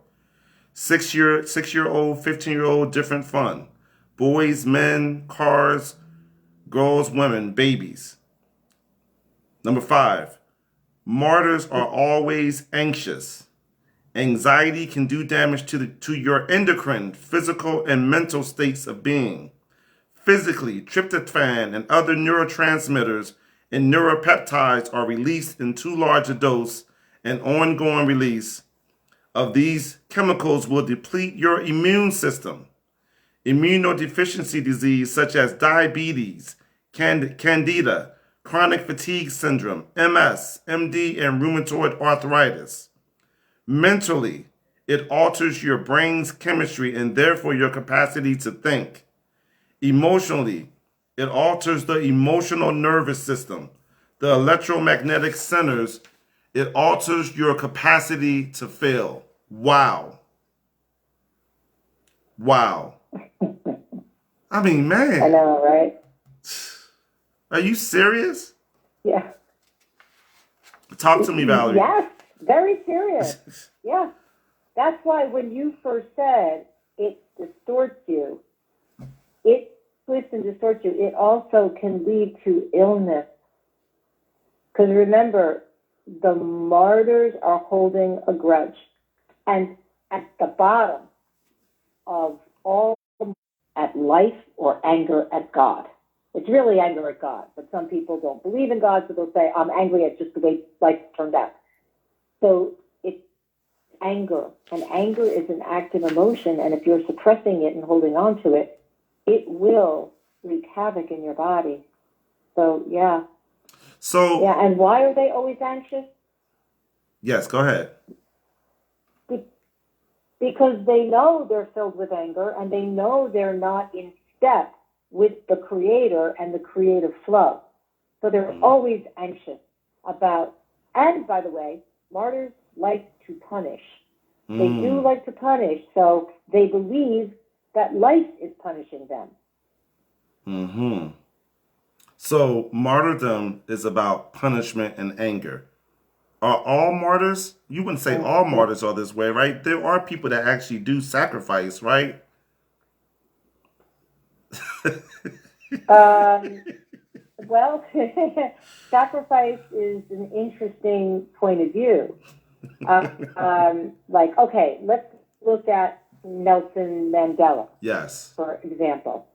6-year-old, 15-year-old, different fun. Boys, men, cars, girls, women, babies. Number 5, martyrs are always anxious. Anxiety can do damage to your endocrine, physical, and mental states of being. Physically, tryptophan and other neurotransmitters and neuropeptides are released in too large a dose, and ongoing release of these chemicals will deplete your immune system. Immunodeficiency disease such as diabetes, candida, chronic fatigue syndrome, MS, MD, and rheumatoid arthritis. Mentally, it alters your brain's chemistry and therefore your capacity to think. Emotionally, it alters the emotional nervous system, the electromagnetic centers. It alters your capacity to feel. Wow. I mean, man. I know, right? Are you serious? Yeah. Talk to me, Valerie. Yes, very serious. Yeah. That's why when you first said it distorts you, it twists and distorts you, it also can lead to illness. Because remember, the martyrs are holding a grudge. And at the bottom of all at life or anger at God. It's really anger at God, but some people don't believe in God, so they'll say, I'm angry at just the way life turned out. So it's anger, and anger is an active emotion, and if you're suppressing it and holding on to it, it will wreak havoc in your body. So, yeah. So, yeah, and why are they always anxious? Yes, go ahead. Because they know they're filled with anger, and they know they're not in step with the Creator and the creative flow. So they're always anxious about, and by the way, martyrs like to punish. They do like to punish, so they believe that life is punishing them. Mm-hmm. So martyrdom is about punishment and anger. Are all martyrs? You wouldn't say all martyrs are this way, right? There are people that actually do sacrifice, right? Well, sacrifice is an interesting point of view. Like, okay, let's look at Nelson Mandela. Yes. For example.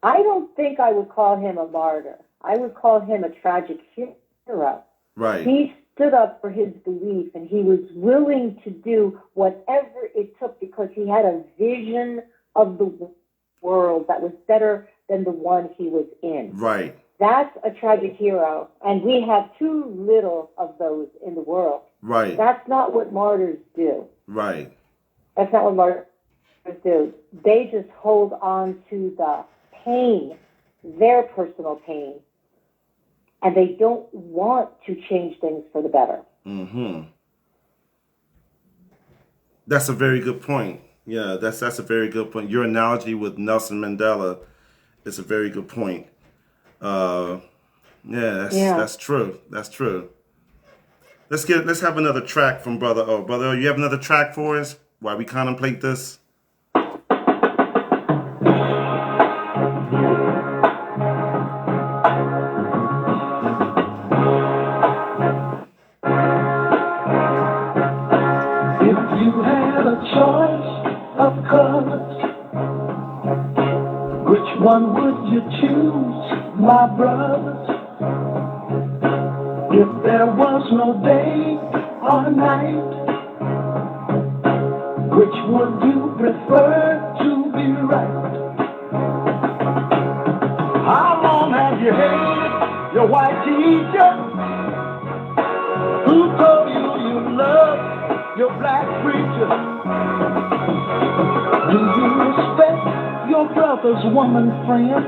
I don't think I would call him a martyr. I would call him a tragic hero. Right. He stood up for his belief, and he was willing to do whatever it took because he had a vision of the world that was better than the one he was in. Right. That's a tragic hero, and we have too little of those in the world. Right. That's not what martyrs do. Right. That's not what martyrs do. They just hold on to the pain, their personal pain, and they don't want to change things for the better. Mm-hmm. That's a very good point. Yeah, that's a very good point. Your analogy with Nelson Mandela is a very good point. That's true. That's true. Let's have another track from Brother O. Brother O, you have another track for us while we contemplate this? If you had a choice of colors, which one would you choose, my brothers? If there was no day or night, which would you prefer to be right? How long have you hated your white teacher? your black preacher. Do you respect your brother's woman friend?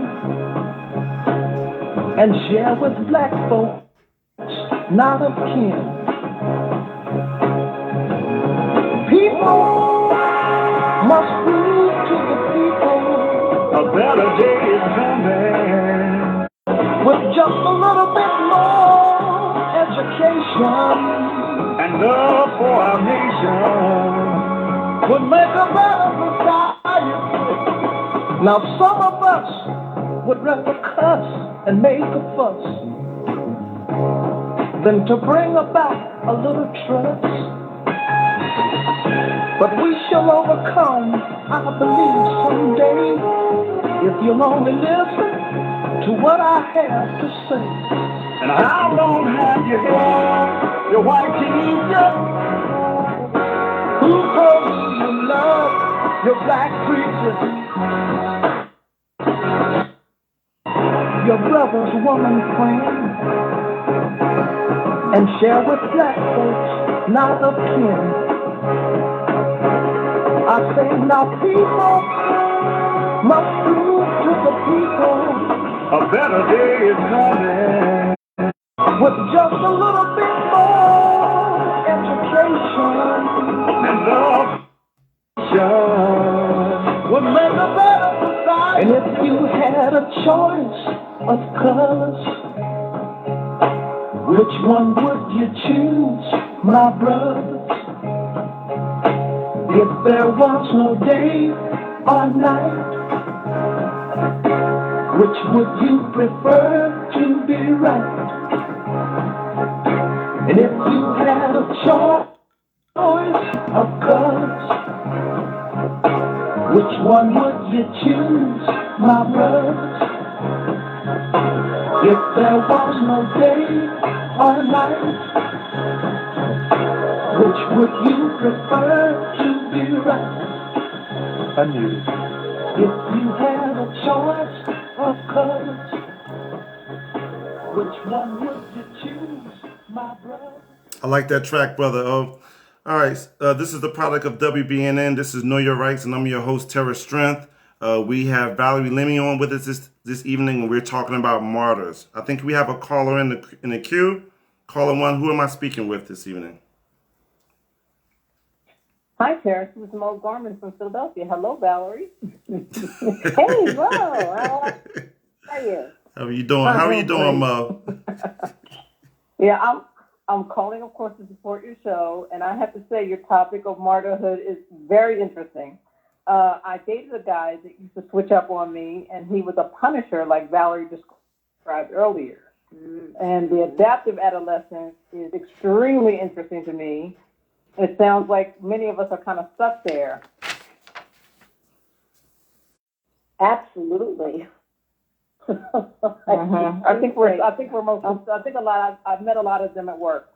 And share with black folks not of kin. People must prove to the people a better day is coming. With just a little bit more education and love for our nation would make a better society. Now some of us would rather cuss and make a fuss than to bring about a little trust. But we shall overcome, I believe, someday, if you'll only listen to what I have to say. And how long have you had your white teacher? Who told you you love your black preacher? Your brother's woman friend? And share with black folks not of kin. I say now people must prove to the people a better day is coming. With just a little bit more education and love would make a better society. And if you had a choice of colors, which one would you choose, my brothers? If there was no day or night, which would you prefer to be right? And if you had a choice of colors, which one would you choose, my brothers? If there was no day or night, which would you prefer to be right? I knew. If you had a choice of colors, which one would you choose, my brother? I like that track, brother. Oh, all right. This is the product of WBNN. This is Know Your Rights, and I'm your host, Terris Strength. We have Valerie Lemme on with us this evening, and we're talking about martyrs. I think we have a caller in the queue. Caller 1, who am I speaking with this evening? Hi, Terris. This is Mo Gorman from Philadelphia. Hello, Valerie. Hey, Mo. How are you? How are you doing? How are you doing, Mo? Yeah, I'm calling, of course, to support your show, and I have to say your topic of martyrhood is very interesting. I dated a guy that used to switch up on me, and he was a punisher, like Valerie described earlier. And the adaptive adolescence is extremely interesting to me. It sounds like many of us are kind of stuck there. Absolutely. I think I've met a lot of them at work.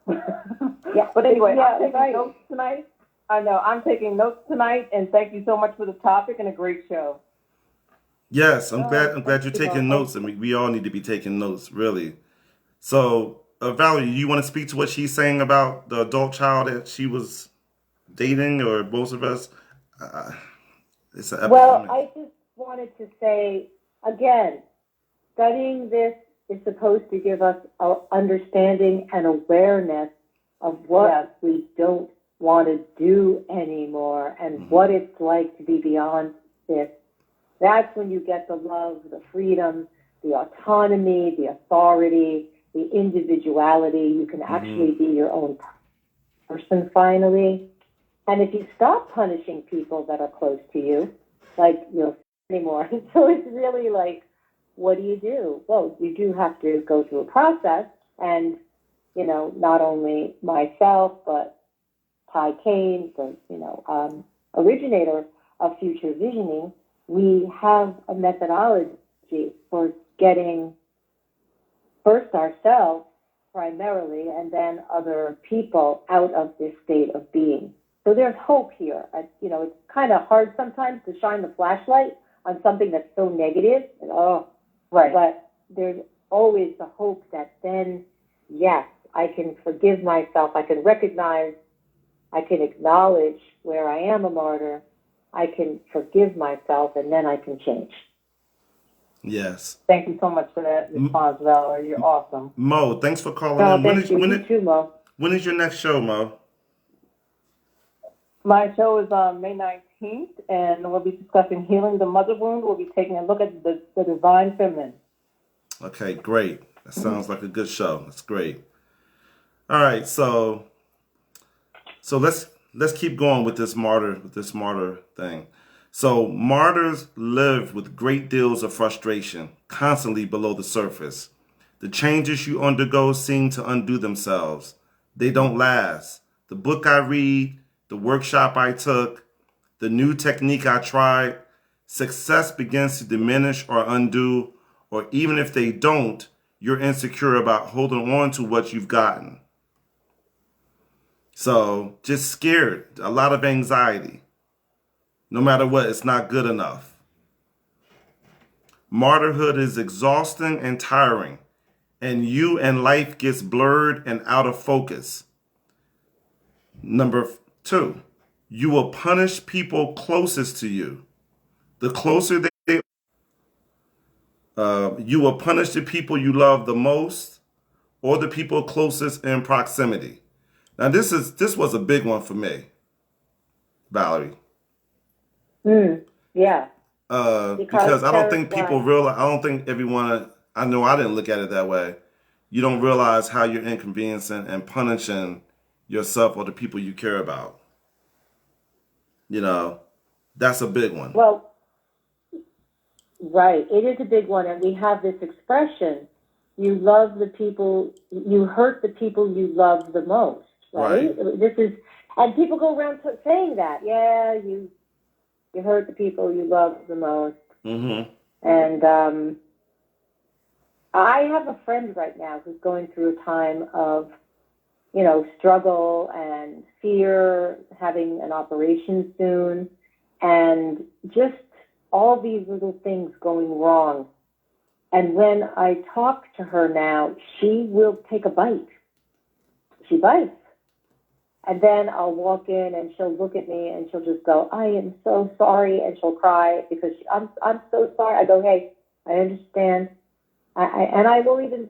Yeah. But anyway, I'm taking notes tonight. I know I'm taking notes tonight, and thank you so much for the topic and a great show. Yes, I'm glad you're taking notes, and we all need to be taking notes, really. So, Valerie, you want to speak to what she's saying about the adult child that she was dating, or both of us? It's an epidemic. Well, I just wanted to say, again, studying this is supposed to give us an understanding and awareness of what we don't want to do anymore and what it's like to be beyond this. That's when you get the love, the freedom, the autonomy, the authority, the individuality. You can actually be your own person finally. And if you stop punishing people that are close to you, like anymore, so it's really like, what do? Well, you do have to go through a process, and not only myself, but Ty Kane, the originator of future visioning, we have a methodology for getting first ourselves primarily, and then other people out of this state of being. So there's hope here. It's kind of hard sometimes to shine the flashlight on something that's so negative. Right. But there's always the hope that then, yes, I can forgive myself. I can recognize I can acknowledge where I am a martyr, I can forgive myself, and then I can change. Yes. Thank you so much for that response, Valerie. You're awesome. Mo, thanks for calling No, in. thank you. You too, Mo. When is your next show, Mo? My show is on May 19th, and we'll be discussing healing the mother wound. We'll be taking a look at the divine feminine. Okay, great. That sounds like a good show. That's great. All right, so let's keep going with this martyr thing. So martyrs live with great deals of frustration, constantly below the surface. The changes you undergo seem to undo themselves. They don't last. The book I read, the workshop I took, the new technique I tried, success begins to diminish or undo, or even if they don't, you're insecure about holding on to what you've gotten. So just scared, a lot of anxiety. No matter what, it's not good enough. Martyrhood is exhausting and tiring, and you and life gets blurred and out of focus. Number 2, you will punish people closest to you. The closer they you will punish the people you love the most, or the people closest in proximity. Now this was a big one for me, Valerie. Yeah. Because I don't think people realize, I don't think everyone, I know I didn't look at it that way. You don't realize how you're inconveniencing and punishing yourself or the people you care about. You know, that's a big one. Well, right. It is a big one. And we have this expression, you love the people, you hurt the people you love the most, right? This is, and people go around saying that. Yeah, you hurt the people you love the most. Mm-hmm. And I have a friend right now who's going through a time of, struggle and fear, having an operation soon, and just all these little things going wrong. And when I talk to her now, she will take a bite. She bites. And then I'll walk in and she'll look at me and she'll just go, I am so sorry. And she'll cry because I'm so sorry. I go, hey, I understand. And I will even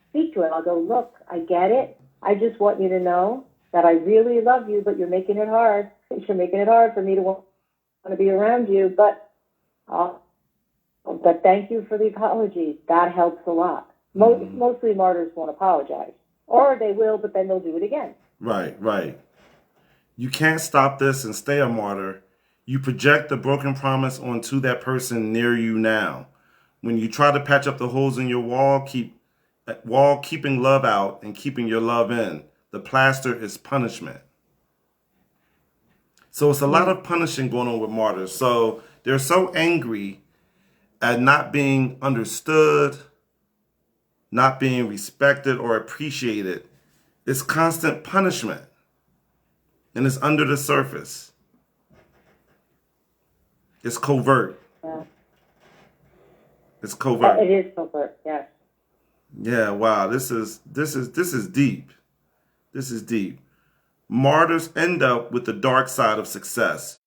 speak to it. I'll go, look, I get it. I just want you to know that I really love you, but you're making it hard. You're making it hard for me to want to be around you. But thank you for the apology. That helps a lot. Mostly martyrs won't apologize. Or they will, but then they'll do it again. Right. You can't stop this and stay a martyr. You project the broken promise onto that person near you now. When you try to patch up the holes in your wall, keeping love out and keeping your love in. The plaster is punishment. So it's a lot of punishing going on with martyrs. So they're so angry at not being understood, not being respected or appreciated. It's constant punishment. And it's under the surface. It's covert. Yeah. It's covert. It is covert, yes. Yeah, wow. This is deep. This is deep. Martyrs end up with the dark side of success.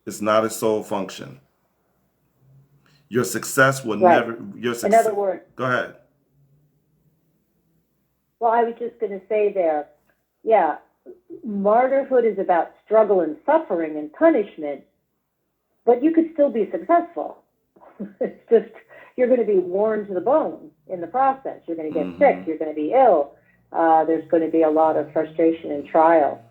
It's not a sole function. Your success will never. In other words. Go ahead. Well, I was just going to say there, yeah, martyrhood is about struggle and suffering and punishment, but you could still be successful. It's just, you're going to be worn to the bone in the process. You're going to get sick. You're going to be ill. There's going to be a lot of frustration and trial.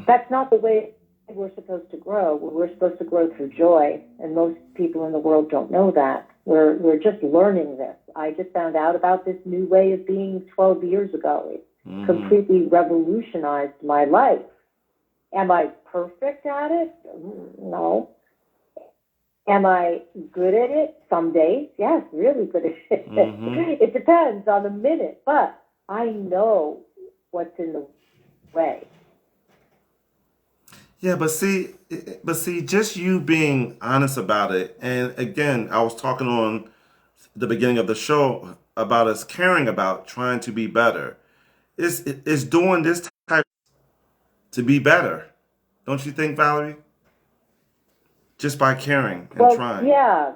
That's not the way we're supposed to grow. We're supposed to grow through joy, and most people in the world don't know that. We're just learning this. I just found out about this new way of being 12 years ago. It completely revolutionized my life. Am I perfect at it? No. Am I good at it? Some days, yes, really good at it. It depends on the minute, but I know what's in the way. Yeah, but see, just you being honest about it, and again, I was talking on the beginning of the show about us caring about trying to be better, is doing this type to be better. Don't you think, Valerie? Just by caring and trying. Yeah,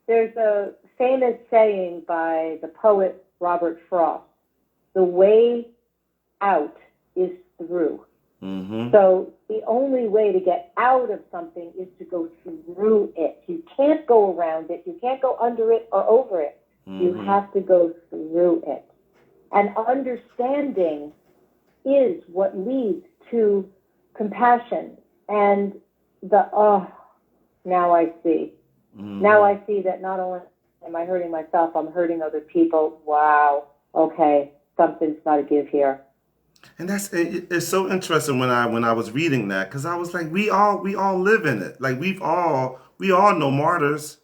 there's a famous saying by the poet Robert Frost: "The way out is through." Mm-hmm. So the only way to get out of something is to go through it. You can't go around it. You can't go under it or over it. Mm-hmm. You have to go through it. And understanding is what leads to compassion and now I see. Mm-hmm. Now I see that not only am I hurting myself, I'm hurting other people. Wow. Okay. Something's got to give here. And it's so interesting when I was reading that, because I was like, we all live in it. Like we all know martyrs,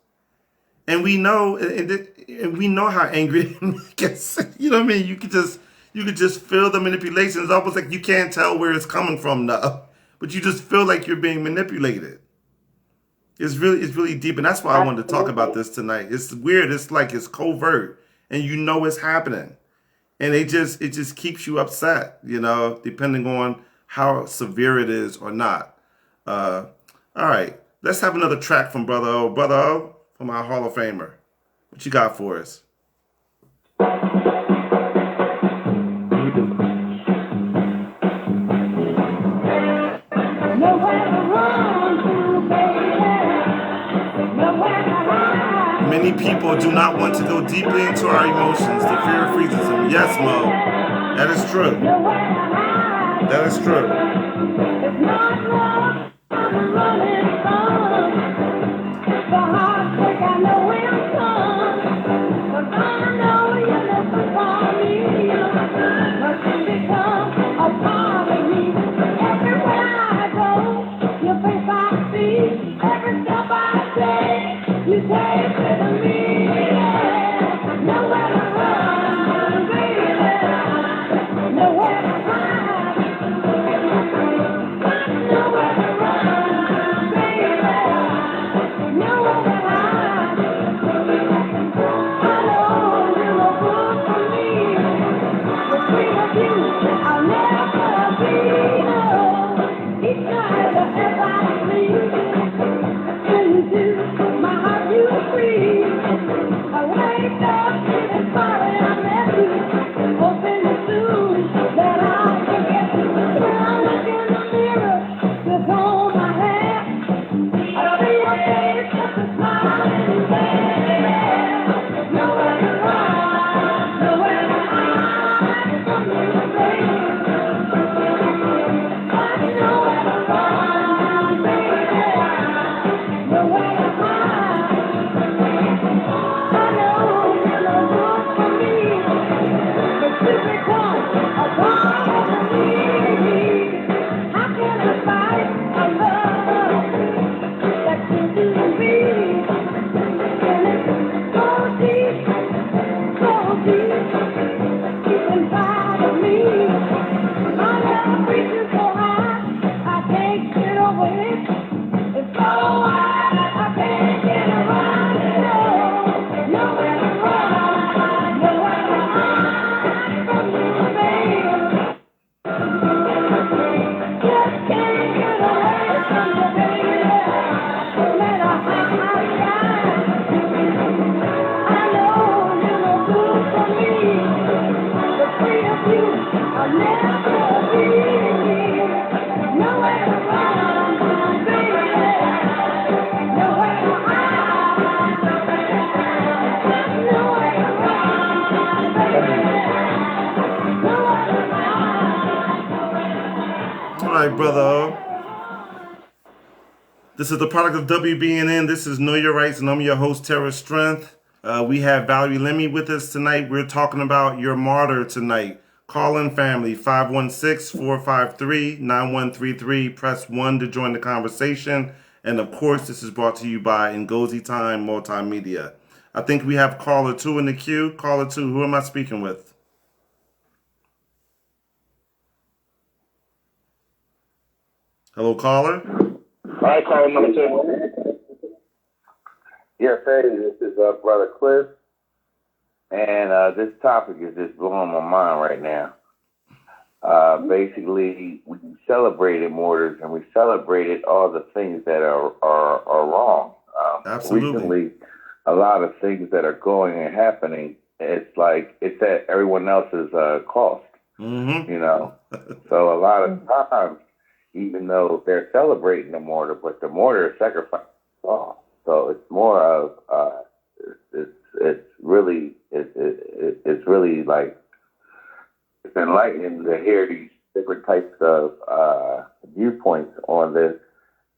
and we know and we know how angry it gets. You know what I mean? You could just feel the manipulation. It's almost like you can't tell where it's coming from now, but you just feel like you're being manipulated. It's really deep, and that's why I wanted to talk about this tonight. It's weird. It's like it's covert, and you know it's happening. And it just keeps you upset, you know, depending on how severe it is or not. All right, let's have another track from Brother O. Brother O, from our Hall of Famer. What you got for us? Many people do not want to go deeply into our emotions. The fear freezes them. Yes, Mo. That is true. That is true. Brother. This is the product of WBNN. This is Know Your Rights, and I'm your host, Terris Strength. We have Valerie Lemme with us tonight. We're talking about your martyr tonight. Call in family, 516-453-9133. Press 1 to join the conversation. And of course, this is brought to you by Ngozi Time Multimedia. I think we have caller 2 in the queue. Caller 2, who am I speaking with? Hello, caller. Hi, caller number 2. Yes, hey, this is Brother Cliff, And this topic is just blowing my mind right now. Basically, we celebrated martyrs and we celebrated all the things that are wrong. Absolutely. Recently, a lot of things that are going and happening, it's like it's at everyone else's cost. Mm-hmm. You know, so a lot of times, even though they're celebrating the martyr, but the martyr is sacrificed. So it's more of it's really like it's enlightening to hear these different types of viewpoints on this,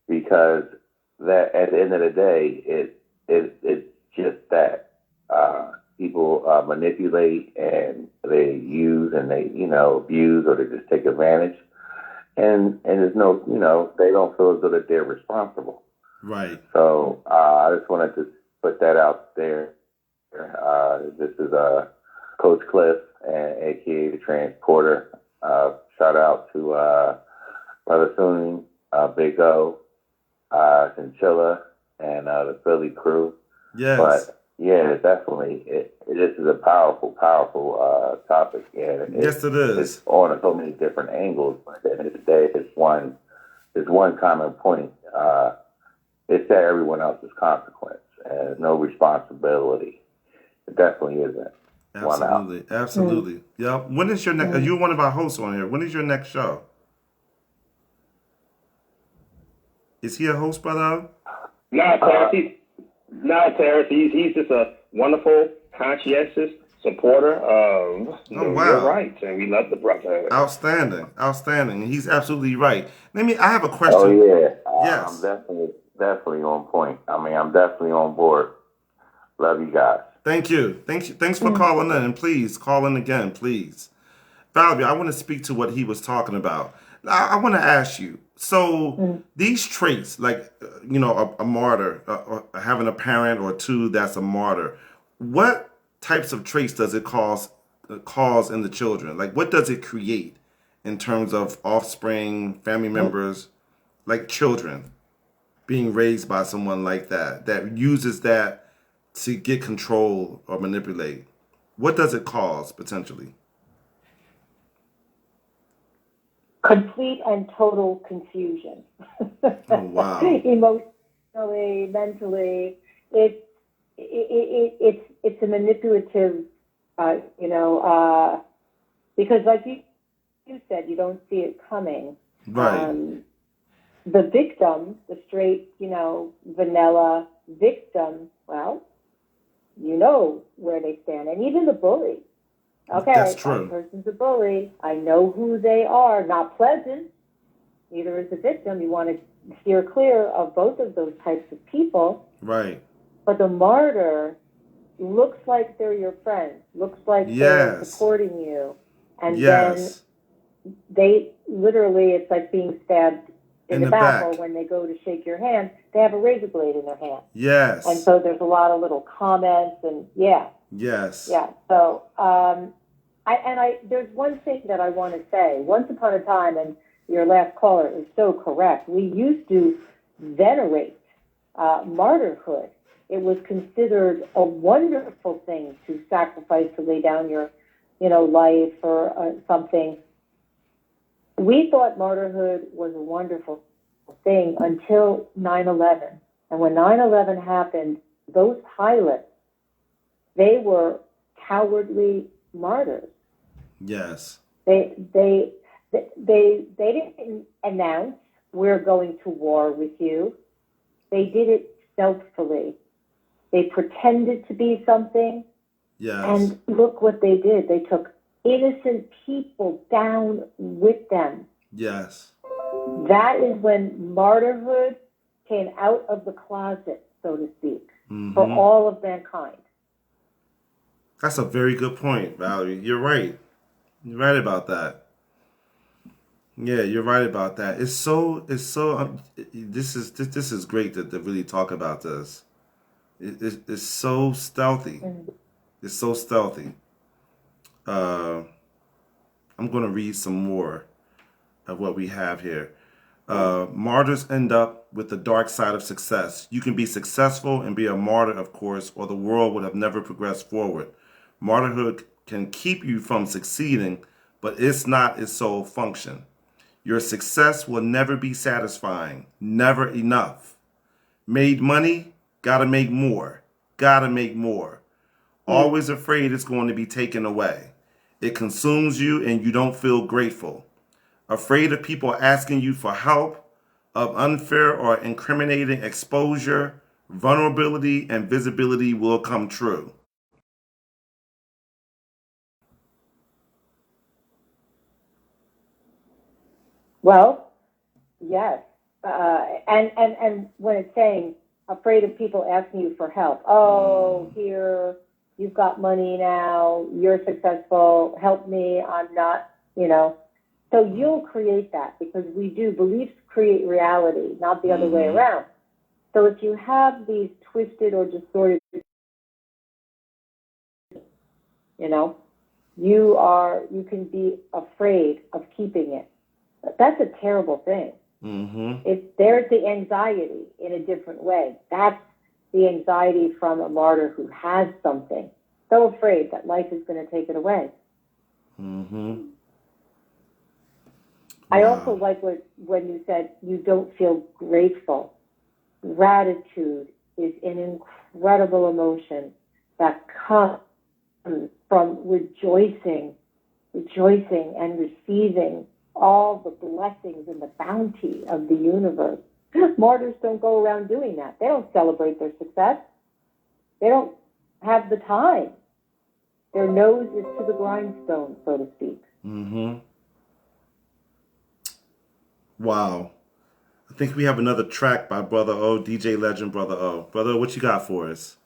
because that at the end of the day, it's just that people manipulate and they use and they abuse, or they just take advantage, and there's no they don't feel as though that they're responsible. Right. So I just wanted to put that out there. This is Coach Cliff, aka the Transporter. Shout out to Brother Sunni, Big O, Chinchilla, and the Philly crew. Yes. But yeah, definitely, this is a powerful topic. And yes, it is. It's on so many different angles, but at the end of the day, it's one common point. It's at everyone else's consequence and no responsibility. It definitely isn't. Absolutely. Yeah. When is your next? You're one of our hosts on here. When is your next show? Is he a host, brother? No, Terris. He's just a wonderful, conscientious supporter of your rights, and we love the brother. Outstanding. He's absolutely right. I have a question. Oh yeah. Yes. I'm definitely on point. I mean, I'm definitely on board. Love you guys. Thank you. Thanks for calling in, and please call in again, please. Valerie, I want to speak to what he was talking about. I want to ask you. So these traits, like a martyr, or having a parent or two that's a martyr, what types of traits does it cause in the children? Like, what does it create in terms of offspring, family members, like children being raised by someone like that uses that to get control or manipulate? What does it cause potentially? Complete and total confusion. Oh, wow. Emotionally, mentally, it's a manipulative, because like you said, you don't see it coming. Right. The victim, the straight, vanilla victim, well, you know where they stand. And even the bully. Okay, that's true. That person's a bully. I know who they are. Not pleasant. Neither is the victim. You want to steer clear of both of those types of people. Right. But the martyr looks like they're your friend. Looks like they're supporting you. And then they literally, it's like being stabbed in the back, or when they go to shake your hand, they have a razor blade in their hand. Yes. And so there's a lot of little comments and Yes. Yeah. So, there's one thing that I want to say. Once upon a time, and your last caller is so correct, we used to venerate martyrhood. It was considered a wonderful thing to sacrifice, to lay down your, life for something. We thought martyrhood was a wonderful thing until 9/11. And when 9/11 happened, those pilots, they were cowardly martyrs. Yes. They didn't announce, we're going to war with you. They did it stealthily. They pretended to be something. Yes. And look what they did. They took innocent people down with them. Yes. That is when martyrhood came out of the closet, so to speak, for all of mankind. That's a very good point, Valerie. You're right. You're right about that. Yeah, you're right about that. This is great to really talk about this. It's so stealthy. It's so stealthy. I'm going to read some more of what we have here. Martyrs end up with the dark side of success. You can be successful and be a martyr, of course, or the world would have never progressed forward. Martyrhood can keep you from succeeding, but it's not its sole function. Your success will never be satisfying, never enough. Made money, gotta make more, gotta make more. Always afraid it's going to be taken away. It consumes you and you don't feel grateful. Afraid of people asking you for help, of unfair or incriminating exposure, vulnerability and visibility will come true. Well, yes. And when it's saying afraid of people asking you for help, oh, here, you've got money now, you're successful, help me, I'm not, So you'll create that because we do. Beliefs create reality, not the other way around. So if you have these twisted or distorted, you can be afraid of keeping it. That's a terrible thing. There's the anxiety in a different way. That's the anxiety from a martyr who has something, so afraid that life is going to take it away. I also like when you said you don't feel grateful. Gratitude is an incredible emotion that comes from rejoicing and receiving all the blessings and the bounty of the universe. Martyrs don't go around doing that. They don't celebrate their success. They don't have the time. Their nose is to the grindstone, so to speak. Wow. I think we have another track by Brother O, DJ Legend Brother O. Brother O, what you got for us?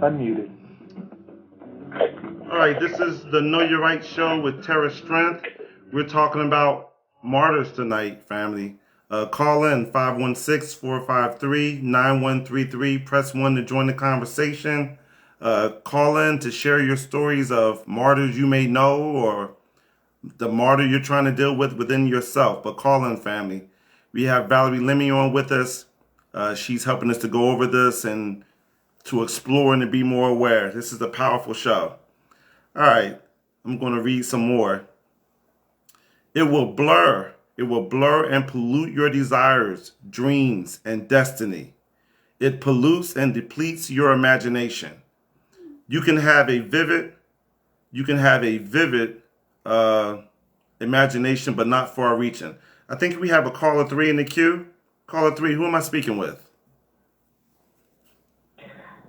Unmuted. All right, this is the Know Your Right show with Terris Strength. We're talking about martyrs tonight, family. Call in 516-453-9133. Press 1 to join the conversation. Call in to share your stories of martyrs you may know or the martyr you're trying to deal with within yourself. But call in, family. We have Valerie Lemme on with us. She's helping us to go over this and to explore and to be more aware. This is a powerful show. All right, I'm going to read some more. It will blur and pollute your desires, dreams, and destiny. It pollutes and depletes your imagination. You can have a vivid imagination, but not far-reaching. I think we have a caller 3 in the queue. Caller 3, who am I speaking with?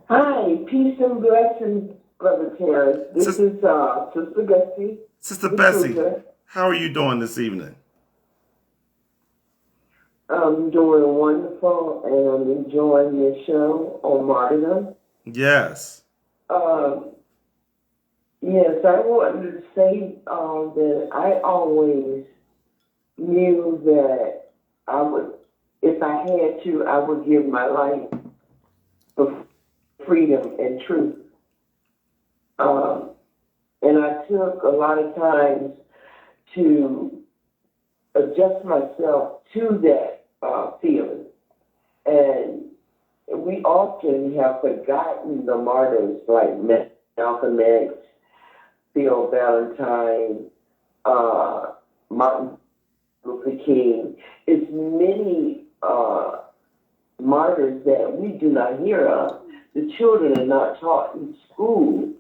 Hi, peace and blessings, Brother Terris. This is Sister Bessie. Sister Bessie, how are you doing this evening? I'm doing wonderful, and I'm enjoying your show on martyrdom. Yes. Yes, I wanted to say that I always knew that I would, if I had to, I would give my life for freedom and truth. And I took a lot of times to adjust myself to that feeling. And we often have forgotten the martyrs like Malcolm X, Theo Valentine, Martin Luther King. It's many martyrs that we do not hear of. The children are not taught in school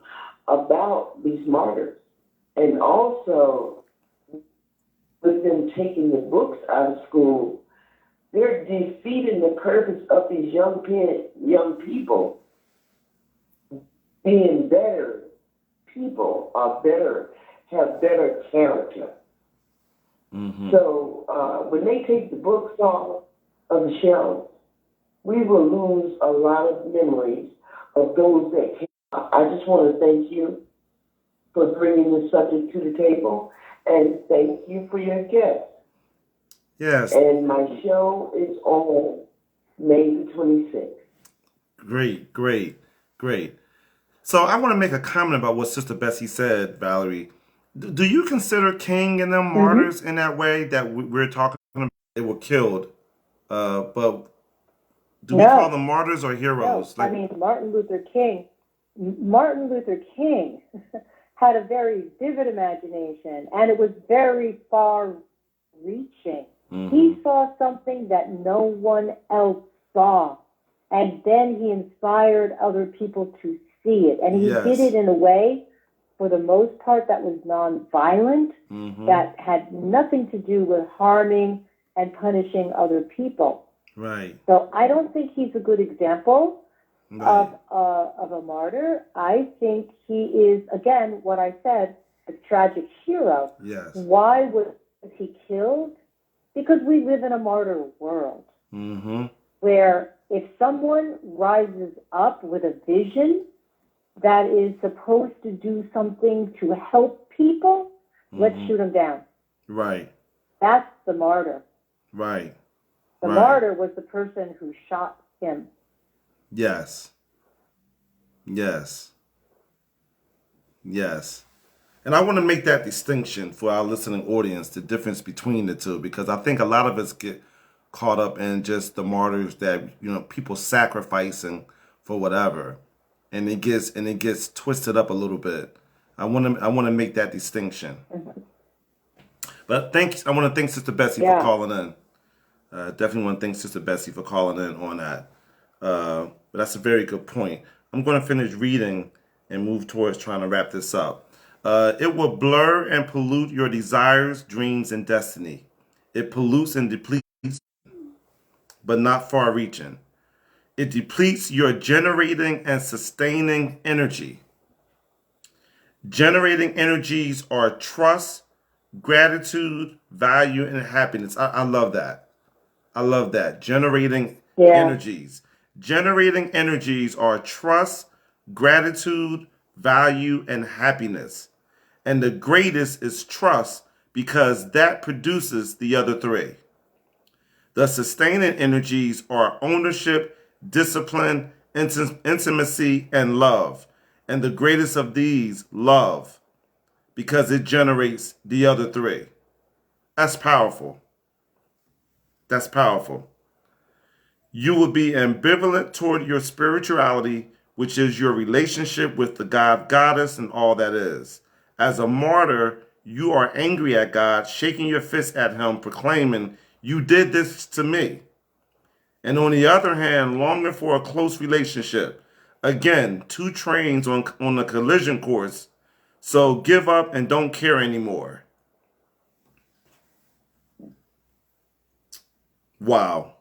about these martyrs. And also, with them taking the books out of school, they're defeating the purpose of these young people being better people, have better character. Mm-hmm. So when they take the books off of the shelves, we will lose a lot of memories of those that came. I just want to thank you for bringing this subject to the table, and thank you for your guest. Yes. And my show is on May the 26th. Great. So I want to make a comment about what Sister Bessie said, Valerie. Do you consider King and them martyrs in that way that we're talking about? They were killed, but do we call them martyrs or heroes? No. I mean, Martin Luther King had a very vivid imagination, and it was very far-reaching. Mm-hmm. He saw something that no one else saw, and then he inspired other people to see it. And he did it in a way, for the most part, that was nonviolent, that had nothing to do with harming and punishing other people. Right. So I don't think he's a good example of a martyr. I think he is, again, what I said, a tragic hero. Yes. Why was he killed? Because we live in a martyr world where if someone rises up with a vision that is supposed to do something to help people, let's shoot him down. Right. That's the martyr. Right. The martyr was the person who shot him. Yes. And I want to make that distinction for our listening audience, the difference between the two, because I think a lot of us get caught up in just the martyrs that, people sacrificing for whatever. And it gets twisted up a little bit. I want to make that distinction. But I want to thank Sister Bessie for calling in. Definitely want to thank Sister Bessie for calling in on that. But that's a very good point. I'm going to finish reading and move towards trying to wrap this up. It will blur and pollute your desires, dreams, and destiny. It pollutes and depletes, but not far-reaching. It depletes your generating and sustaining energy. Generating energies are trust, gratitude, value, and happiness. I love that. Generating energies. Generating energies are trust, gratitude, value, and happiness. And the greatest is trust, because that produces the other three. The sustaining energies are ownership, discipline, intimacy, and love. And the greatest of these, love, because it generates the other three. That's powerful. That's powerful. You will be ambivalent toward your spirituality, which is your relationship with the God, goddess, and all that is. As a martyr, you are angry at God, shaking your fist at him, proclaiming, "You did this to me." And on the other hand, longing for a close relationship. Again, two trains on a collision course. So give up and don't care anymore. Wow.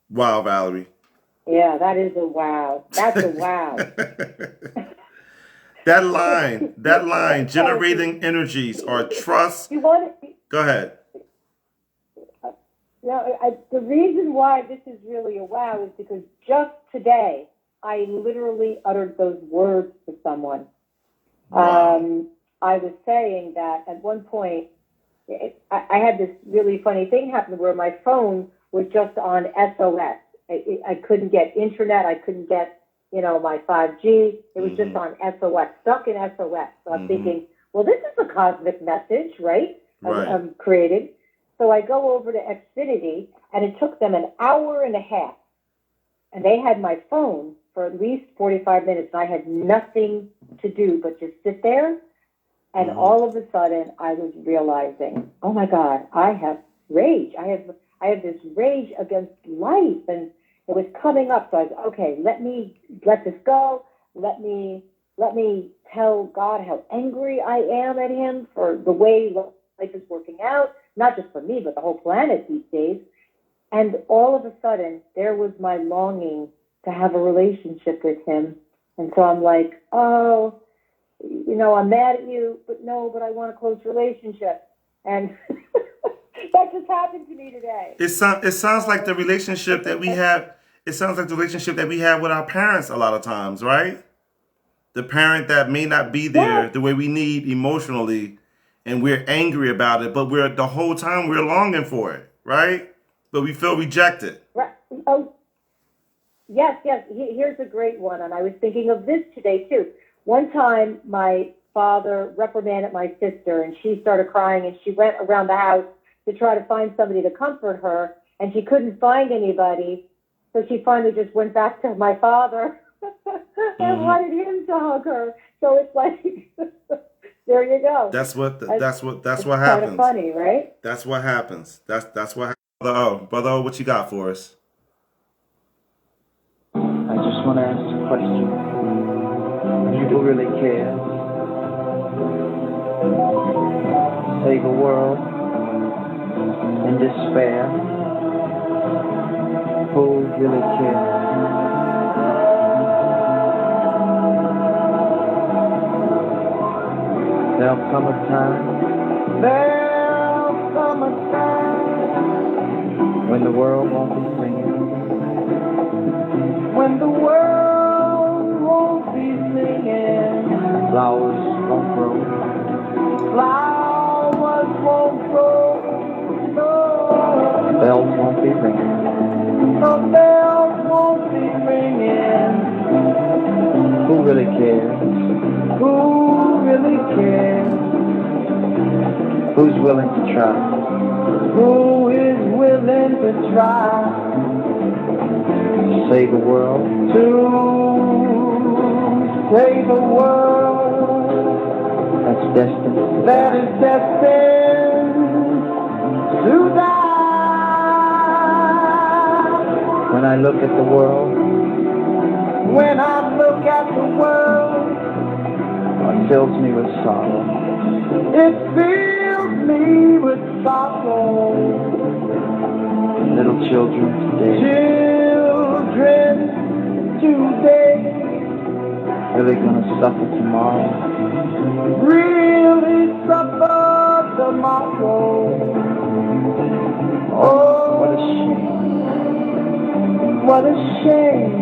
Wow, Valerie. Yeah, that is a wow. That's a wow. That line, generating energies are trust. Go ahead. The reason why this is really a wow is because just today, I literally uttered those words to someone. Wow. I was saying that at one point, I had this really funny thing happen where my phone was just on SOS. I couldn't get internet. I couldn't get, my 5G. It was just on SOS, stuck in SOS. So I'm thinking, well, this is a cosmic message, right? I'm created. So I go over to Xfinity, and it took them an hour and a half. And they had my phone for at least 45 minutes, and I had nothing to do but just sit there. And all of a sudden, I was realizing, oh my God, I have rage. I have this rage against life, and it was coming up. So I was, okay, let this go. Let me tell God how angry I am at him for the way life is working out, not just for me, but the whole planet these days. And all of a sudden, there was my longing to have a relationship with him. And so I'm like, oh, I'm mad at you, but I want a close relationship. And that just happened to me today. It sounds like the relationship that we have. It sounds like the relationship that we have with our parents a lot of times, right? The parent that may not be there the way we need emotionally, and we're angry about it, but the whole time we're longing for it, right? But we feel rejected. Right. Oh, yes. Here's a great one, and I was thinking of this today too. One time, my father reprimanded my sister, and she started crying, and she went around the house to try to find somebody to comfort her, and she couldn't find anybody, so she finally just went back to my father and wanted him to hug her. So it's like, there you go. That's what happens. Kind of funny, right? That's what happens. That's what happens. Brother O, what you got for us? I just want to ask a question. Who really cares? Save a world in despair. Who really cares? There'll come a time when the world won't be singing. When the world won't be singing. Flowers won't grow. Flowers won't grow. No. Bells won't be ringing. No bells won't be ringing. Who really cares? Who really cares? Who's willing to try? Who is willing to try? Save the world. To save the world. That's destined. That is destined to die. When I look at the world. When I look at the world. It fills me with sorrow. It fills me with sorrow. Little children today. Really gonna suffer tomorrow. Really suffer tomorrow. Oh, what a shame. What a shame.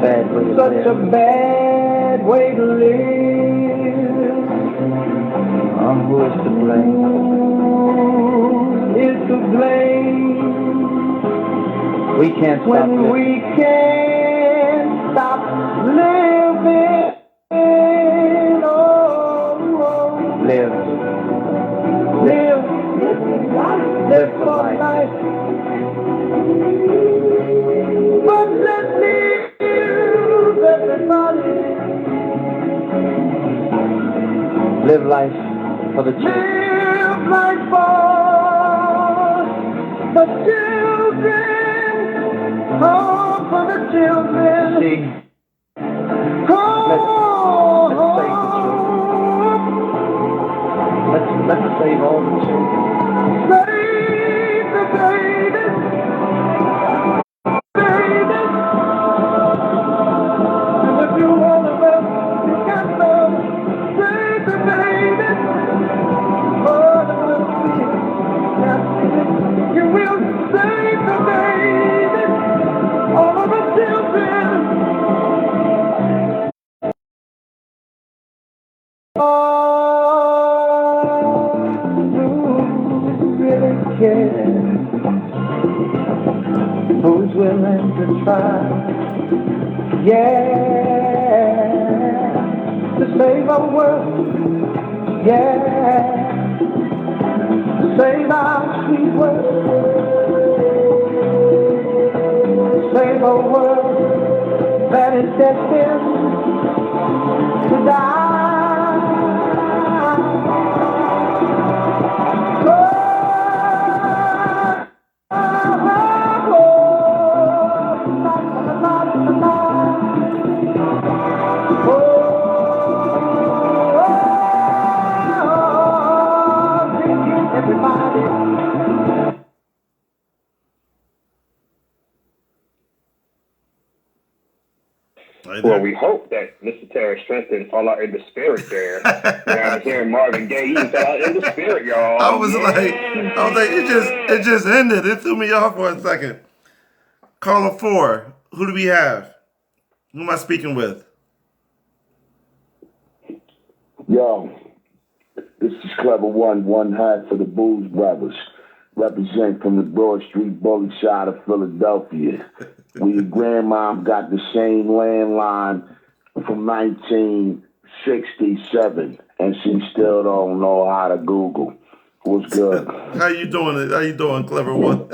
Such a bad way to live. Who is to blame? Who is to blame? We can't stop when living. We can't stop living. Oh, live. Live for life. But let's live, everybody. Live life for the children. Live life for the children. Oh, for the children. See, let's save the children. Let's save all the children. Save the babies. Babies. And if you want to love, you got love. Save the babies. You will save the babies, all of the children. Oh, who really cares? Who's willing to try? Yeah, to save our world. Yeah. Save our sweet world. Save a world that is destined to die. Well, we hope that Mr. Terris Strength and all out in the spirit there. I was hearing Marvin Gaye, he was out in the spirit, y'all. I was like, it just ended. It threw me off for a second. Caller 4, who do we have? Who am I speaking with? Yo, this is Clever One half for the Blues Brothers. Represent from the Broad Street bully side of Philadelphia. Where your grandma got the same landline from 1967, and she still don't know how to Google. What's good? How you doing? How you doing, Clever One?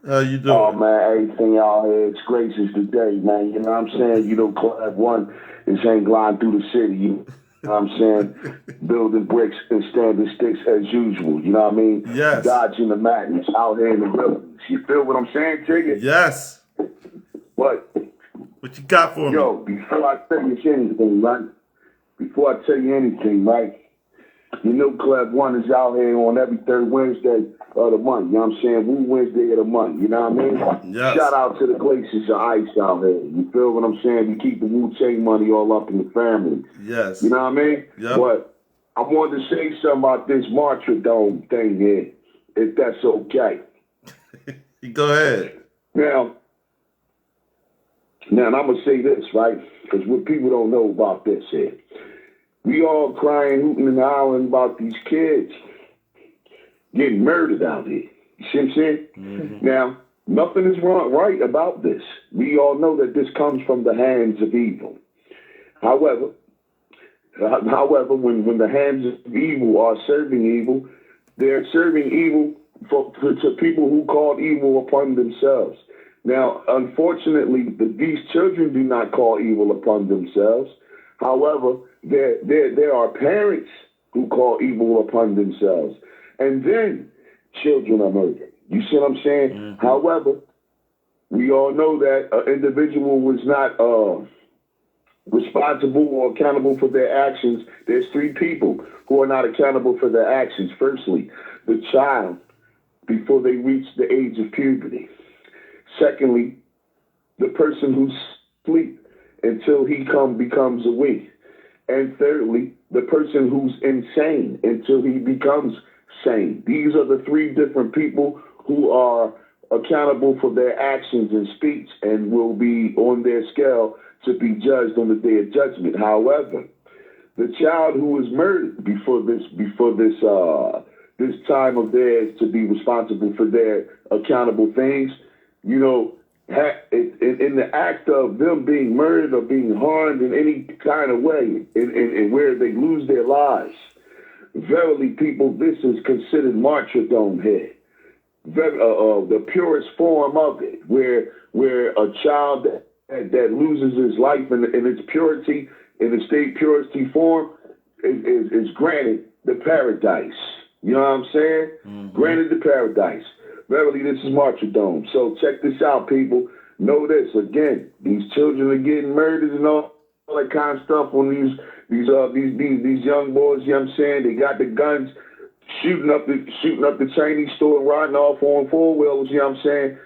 How you doing? Oh, man, everything y'all here, it's gracious today, man. You know what I'm saying? You know, Clever One is ain't gliding through the city. You know what I'm saying? Building bricks and standing sticks as usual. You know what I mean? Yes. Dodging the madness out here in the wilderness. You feel what I'm saying, Jiggy? Yes. What? What you got for me? Yo, before I tell you anything, right? You know Club One is out here on every third Wednesday of the month. You know what I'm saying? Woo Wednesday of the month. You know what I mean? Yes. Shout out to the Glaciers of Ice out here. You feel what I'm saying? You keep the Wu-Tang money all up in the family. Yes. You know what I mean? Yep. But I wanted to say something about this Martyr Dome thing here, if that's okay. Go ahead. Now, and I'm going to say this, right? Because what people don't know about this here. We all crying, hooting, and hollering about these kids getting murdered out here. You see what I'm saying? Mm-hmm. Now, nothing is right about this. We all know that this comes from the hands of evil. However, when the hands of evil are serving evil, they're serving evil to people who call evil upon themselves. Now, unfortunately, these children do not call evil upon themselves. However, there are parents who call evil upon themselves. And then children are murdered. You see what I'm saying? Mm-hmm. However, we all know that an individual was not responsible or accountable for their actions. There's three people who are not accountable for their actions. Firstly, the child before they reach the age of puberty. Secondly, the person who sleeps until he becomes awake. And thirdly, the person who's insane until he becomes sane. These are the three different people who are accountable for their actions and speech and will be on their scale to be judged on the day of judgment. However, the child who was murdered before this time of theirs to be responsible for their accountable things, you know, in the act of them being murdered or being harmed in any kind of way, in where they lose their lives, verily, people, this is considered martyrdom here. The purest form of it, where a child that loses his life in its purity, in its state purity form, is granted the paradise. You know what I'm saying? Mm-hmm. Granted the paradise. Verily, this is martyrdom. So check this out, people. Know this again. These children are getting murdered and all that kind of stuff. When these young boys, you know what I'm saying, they got the guns, shooting up the Chinese store, riding off on four wheels. You know what I'm saying?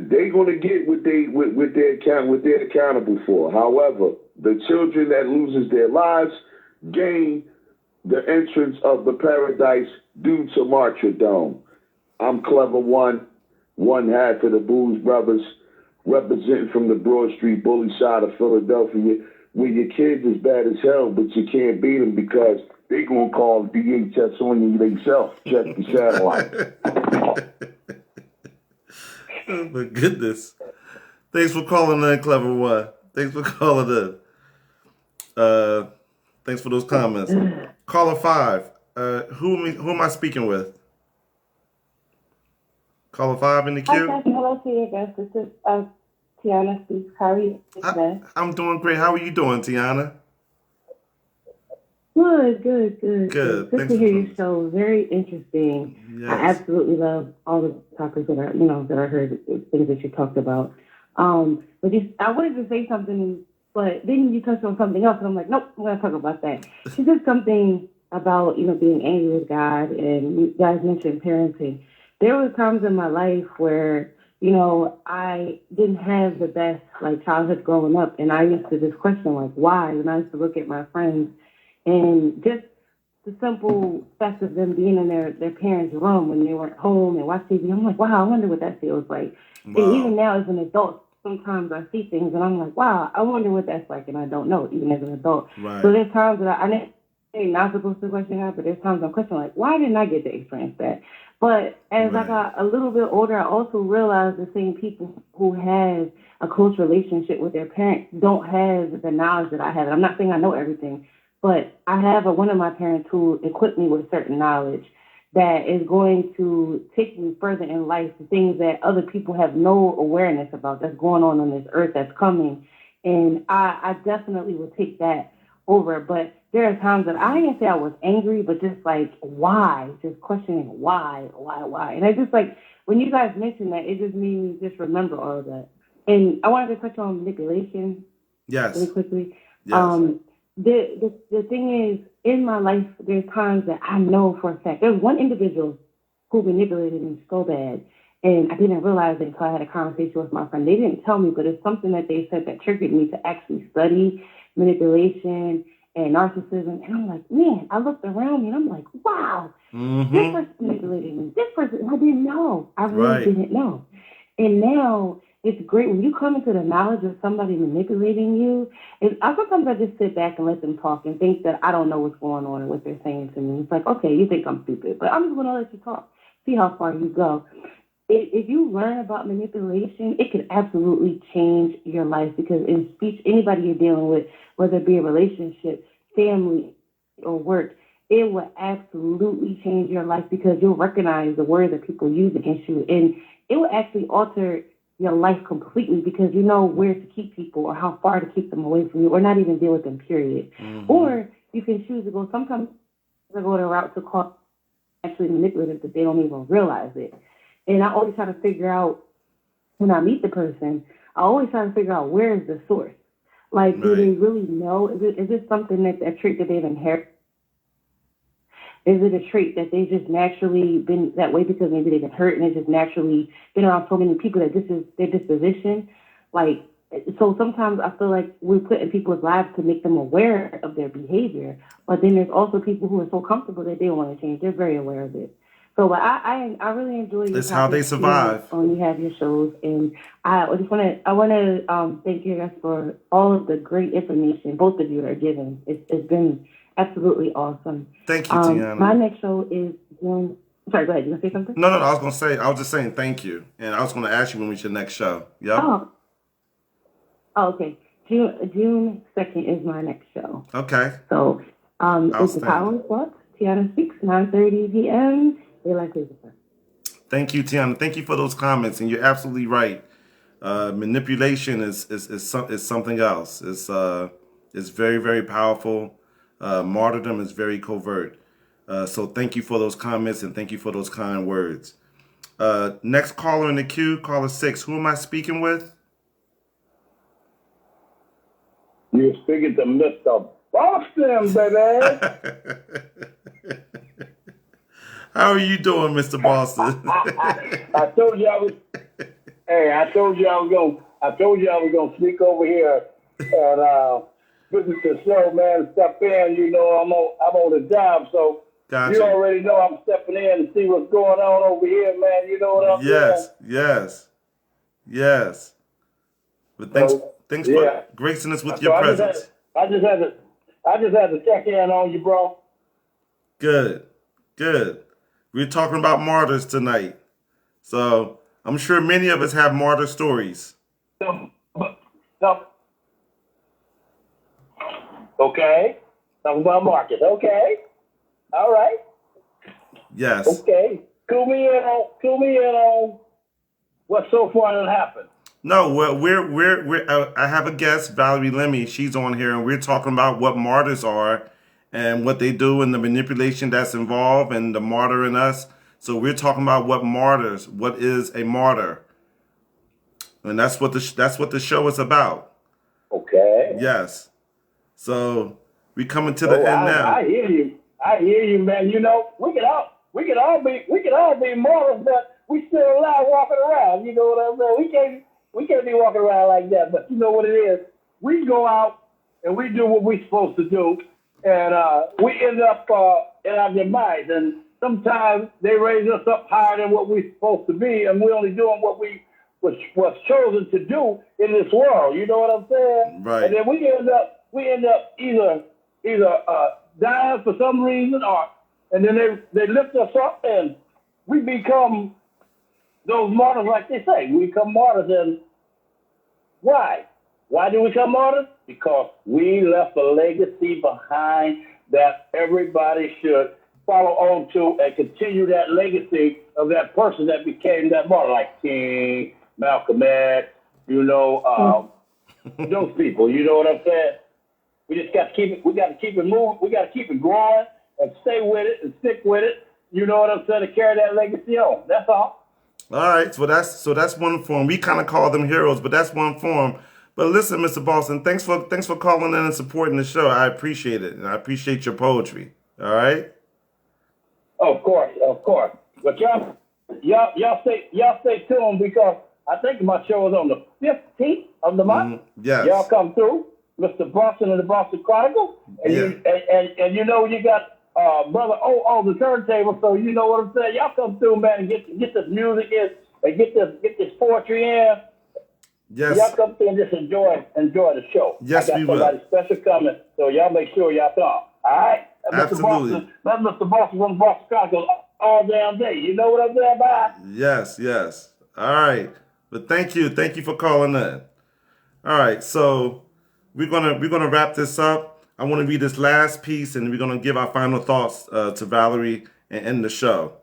They're gonna get what they're accountable for. However, the children that loses their lives gain the entrance of the paradise due to martyrdom. I'm Clever One half of the Booze Brothers, representing from the Broad Street bully side of Philadelphia, where your kids is bad as hell, but you can't beat them because they gonna call DHS on you themselves. Check the satellite. Oh my goodness. Thanks for calling in, Clever One. Thanks for calling in. Thanks for those comments. Caller 5. Who am I speaking with? Caller 5 in the queue. Hi, hello to you guys. This is Tiana speaks. How are you today? I'm doing great. How are you doing, Tiana? Good. Good. Good to hear your show. Very interesting. Yes. I absolutely love all the topics that I heard, things that you talked about. But I wanted to say something, but then you touched on something else, and I'm like, nope, I'm going to talk about that. She said something about, being angry with God, and you guys mentioned parenting. There were times in my life where, I didn't have the best, childhood growing up, and I used to just question, why? And I used to look at my friends, and just the simple fact of them being in their parents' room when they weren't home and watch TV, I'm like, wow, I wonder what that feels like. Wow. And even now as an adult, sometimes I see things and I'm like, wow, I wonder what that's like, and I don't know, even as an adult. Right. So there's times that I'm not supposed to question that, but there's times I'm questioning, why didn't I get to experience that? But as I got a little bit older, I also realized the same people who have a close relationship with their parents don't have the knowledge that I have. And I'm not saying I know everything, but I have one of my parents who equipped me with certain knowledge that is going to take me further in life, the things that other people have no awareness about that's going on this earth that's coming. And I definitely will take that over. But there are times that I didn't say I was angry, but just why? Just questioning why? And I just when you guys mentioned that, it just made me just remember all of that. And I wanted to touch on manipulation. Yes. Really quickly. Yes. The thing is, in my life, there's times that I know for a fact. There's one individual who manipulated me so bad, and I didn't realize it until I had a conversation with my friend. They didn't tell me, but it's something that they said that triggered me to actually study manipulation and narcissism. And I'm like, man, I looked around me and I'm like, wow, this person manipulated me. This person, I didn't know. I really didn't know. And now it's great when you come into the knowledge of somebody manipulating you. Sometimes I just sit back and let them talk and think that I don't know what's going on and what they're saying to me. It's like, okay, you think I'm stupid, but I'm just going to let you talk, see how far you go. If you learn about manipulation, it can absolutely change your life, because in speech, anybody you're dealing with, whether it be a relationship, family, or work, it will absolutely change your life, because you'll recognize the words that people use against you, and it will actually alter your life completely, because you know where to keep people or how far to keep them away from you, or not even deal with them, period. Mm-hmm. Or you can choose to go, sometimes I go the route to call actually manipulative, but they don't even realize it. And I always try to figure out, when I meet the person, I always try to figure out, where is the source? Do they really know? Is it something a trait that they've inherited? Is it a trait that they've just naturally been that way because maybe they've been hurt and it's just naturally been around so many people that this is their disposition? So sometimes I feel like we put in people's lives to make them aware of their behavior, but then there's also people who are so comfortable that they don't want to change. They're very aware of it. So, but I really enjoy your It's how they survive. When you have your shows, and I want to thank you guys for all of the great information both of you are giving. It's been absolutely awesome. Thank you, Tiana. My next show is June. Sorry, go ahead. You want to say something? No. I was just saying thank you, and I was going to ask you when was your next show. Yep. Oh, okay. June 2nd is my next show. Okay. So, it's the Power Plus. Tiana Speaks, 9:30 p.m. Thank you, Tiana. Thank you for those comments, and you're absolutely right. Manipulation is something else. It's very, very powerful. Martyrdom is very covert. So thank you for those comments, and thank you for those kind words. Next caller in the queue, caller 6. Who am I speaking with? You're speaking to Mr. Boston, baby. How are you doing, Mr. Boston? I told you I was. Hey, I told you I was gonna sneak over here and visit the show, man. Step in. You know, I'm on the job, so gotcha. You already know I'm stepping in to see what's going on over here, man. You know what I'm saying? Yes. But thanks for gracing us with your presence. I just had to check in on you, bro. Good. We're talking about martyrs tonight. So I'm sure many of us have martyr stories. No. Okay. Talking about Marcus. Okay. All right. Yes. Okay. Fill me in on what so far has happened. No, we're I have a guest, Valerie Lemme. She's on here, and we're talking about what martyrs are and what they do and the manipulation that's involved and the martyr in us. So we're talking about what is a martyr. And that's what the show is about. Okay. Yes. So we coming to the end now. I hear you, man. You know, we can all be martyrs, but we still alive walking around. You know what I'm saying? We can't be walking around like that, but you know what it is? We go out and we do what we're supposed to do. And we end up in our demise. And sometimes they raise us up higher than what we're supposed to be, and we're only doing what we was chosen to do in this world. You know what I'm saying? Right. And then we end up either dying for some reason, and then they lift us up, and we become those martyrs, like they say. We become martyrs, and why? Why do we become martyrs? Because we left a legacy behind that everybody should follow on to and continue that legacy of that person that became that martyr, like King, Malcolm X, those people. You know what I'm saying? We just got to keep it. We got to keep it moving. We got to keep it growing and stay with it and stick with it. You know what I'm saying? To carry that legacy on. That's all. All right. So that's one form. We kind of call them heroes, but that's one form. But listen, Mr. Boston, thanks for calling in and supporting the show. I appreciate it, and I appreciate your poetry. All right. Of course. But y'all stay tuned, because I think my show is on the 15th of the month. Yes. Y'all come through, Mr. Boston and the Boston Chronicle, and you got brother the turntable. So you know what I'm saying. Y'all come through, man, and get this music in and get this poetry in. Yes. Y'all come through and just enjoy the show. Yes, we will. I got somebody special coming, so y'all make sure y'all come. All right? Absolutely. That's Mr. Boston from the Boston Chronicle all damn day. You know what I'm saying? Bye. Yes. All right. But thank you for calling in. All right, so we're gonna wrap this up. I want to read this last piece, and we're gonna give our final thoughts to Valerie and end the show.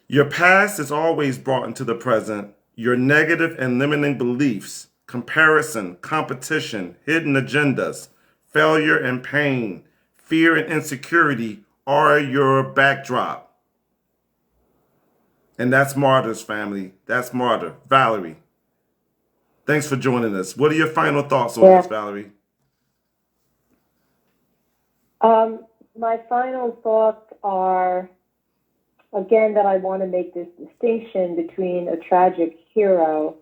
Your past is always brought into the present. Your negative and limiting beliefs, comparison, competition, hidden agendas, failure and pain, fear and insecurity are your backdrop. And that's Martyr's family. That's Martyr. Valerie, thanks for joining us. What are your final thoughts on this, Valerie? My final thoughts are, again, that I want to make this distinction between a tragic hero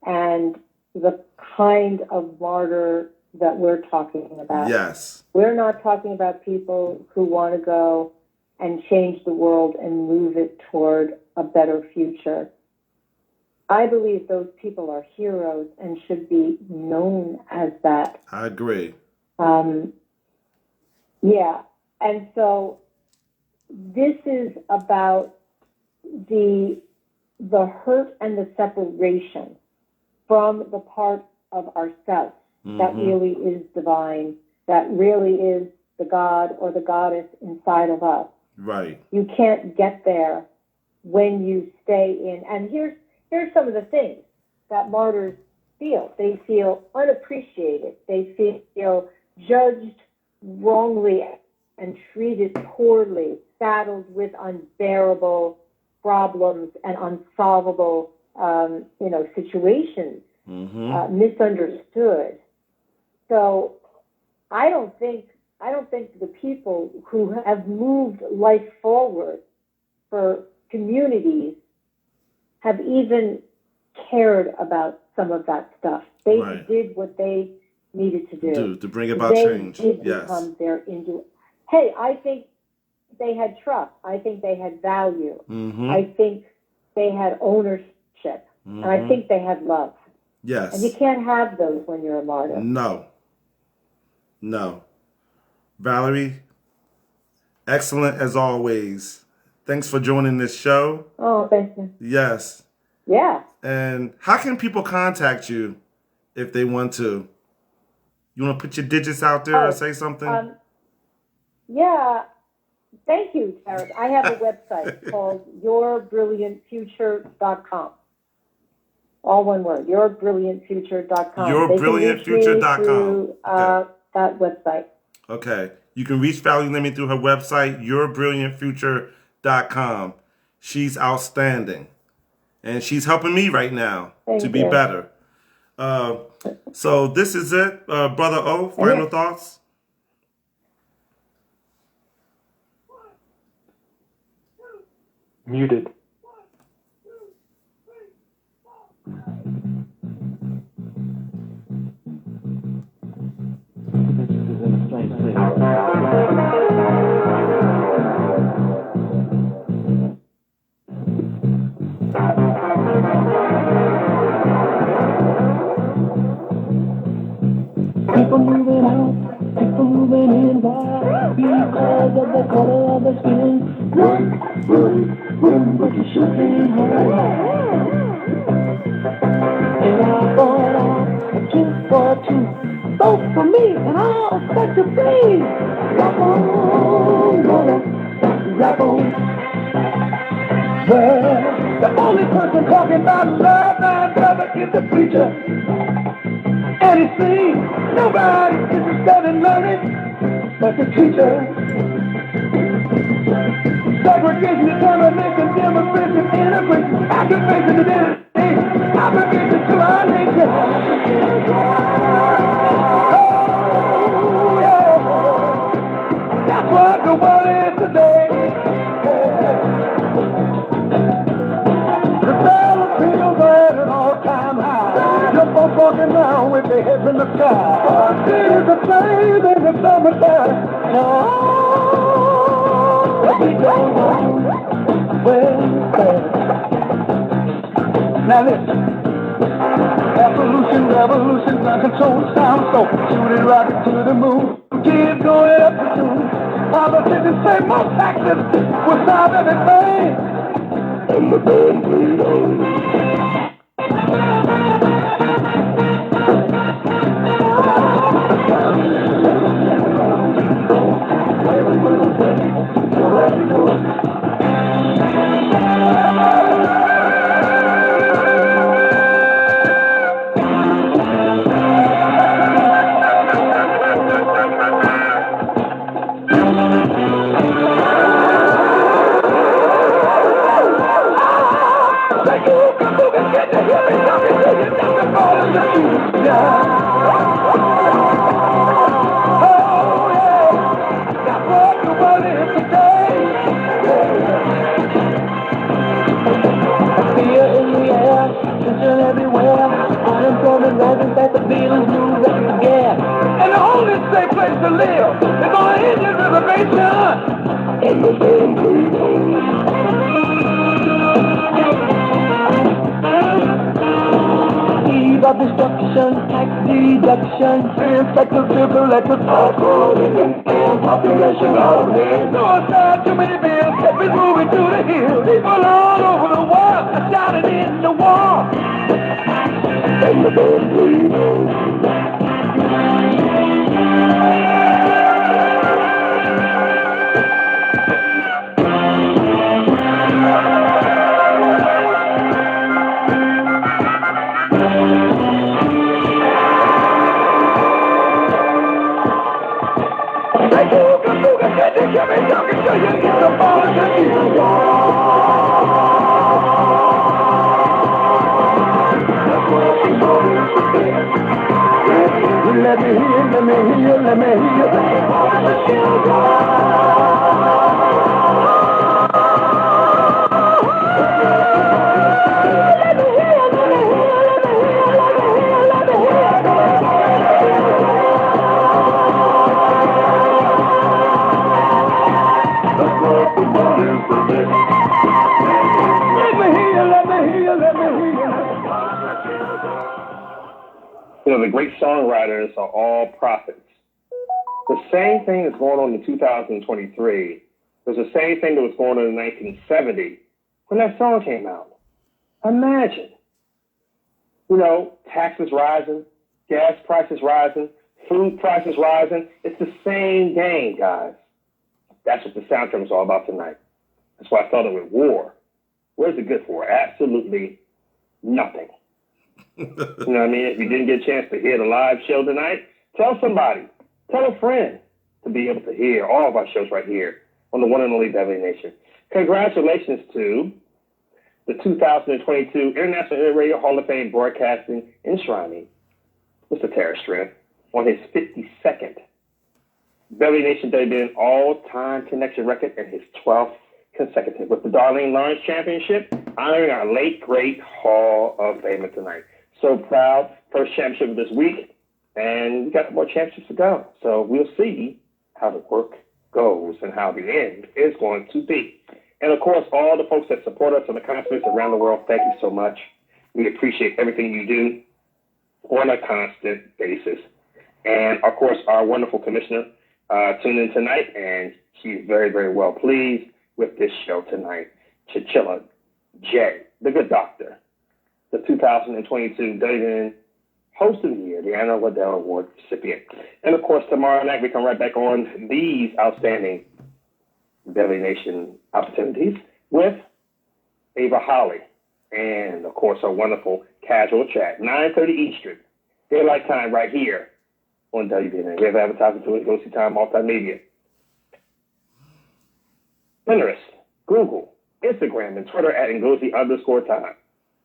and the kind of martyr that we're talking about. Yes. We're not talking about people who want to go and change the world and move it toward a better future. I believe those people are heroes and should be known as that. I agree. Yeah. And so this is about the hurt and the separation from the part of ourselves that really is divine, that really is the God or the goddess inside of us. Right. You can't get there when you stay in. And here's some of the things that martyrs feel. They feel unappreciated. They feel judged wrongly and treated poorly, saddled with unbearable problems and unsolvable, situations, misunderstood. So I don't think the people who have moved life forward for communities have even cared about some of that stuff. They did what they needed to do to bring about change. They did become their Hey, I think they had trust. I think they had value. I think they had ownership. And I think they had love. Yes. And you can't have those when you're a martyr. No. Valerie, excellent as always. Thanks for joining this show. Oh, thank you. Yes. Yeah. And how can people contact you if they want to? You want to put your digits out there or say something? Yeah. Thank you, Terris. I have a website called yourbrilliantfuture.com. All one word, yourbrilliantfuture.com. Yourbrilliantfuture.com. That website. Okay. You can reach Valerie Lemme through her website, yourbrilliantfuture.com. She's outstanding. And she's helping me right now to be better. So this is it. Brother O, final thoughts? Muted. People moving out, people moving in, why? Because of the color of the skin. Run, but you sure can't hide. And I bought out a 2 for 2. Vote for me, and I'll set you free. Rock on, brother, rock on. Well, the only person talking about love, my brother, is the preacher. And it seems nobody is interested in learning but the teacher. Segregation, determination, demonstration, integration, activation, identity, obligation to our nation. Oh, yeah. That's what the world is today. The battle feels at an all-time high. Your folks walking around with their heads in the sky. There's a flame in the summertime. We go home. Well. Now listen. Evolution, revolution, control sound so shoot it rocket to the moon. Kids going up the tune. Politicians say most taxes will solve everything. And the band played on. And the only safe place to live is on an Indian reservation. and the band played on. Eve of destruction, tax deduction, inspector civil electric, alcoholism, and population of men. Suicide, too many bills, kept it moving to the hill. People all over the world are shouting in the war. And the band played on. Let me You know, the great songwriters are all prophets. The same thing that's going on in 2023 was the same thing that was going on in 1970 when that song came out. Imagine, you know, taxes rising, gas prices rising, food prices rising. It's the same game, guys. That's what the soundtrack was all about tonight. That's why I started with war. What is it good for? Absolutely nothing. You know what I mean? If you didn't get a chance to hear the live show tonight, tell somebody, tell a friend to be able to hear all of our shows right here on the one and only Beverly Nation. Congratulations to the 2022 International Internet Radio Hall of Fame Broadcasting Enshrining, Mr. Terris Strength, on his 52nd Beverly Nation debuting all-time connection record and his 12th consecutive with the Darlene Lawrence Championship, honoring our late, great Hall of Famer tonight. So proud. First championship of this week, and we got more championships to go. So we'll see how the work goes and how the end is going to be. And, of course, all the folks that support us on the concerts around the world, thank you so much. We appreciate everything you do on a constant basis. And, of course, our wonderful commissioner tuned in tonight, and she's very, very well pleased with this show tonight. Chichilla J, the good doctor, the 2022 Dating Host of the Year, the Anna Waddell Award recipient. And, of course, tomorrow night we come right back on these outstanding Beverly Nation opportunities with Ava Holly and, of course, our wonderful casual chat, 9:30 Eastern, daylight time right here on WBN. We have advertising to it, Go See Time Multimedia. Pinterest, Google, Instagram, and Twitter at Ngozi_time.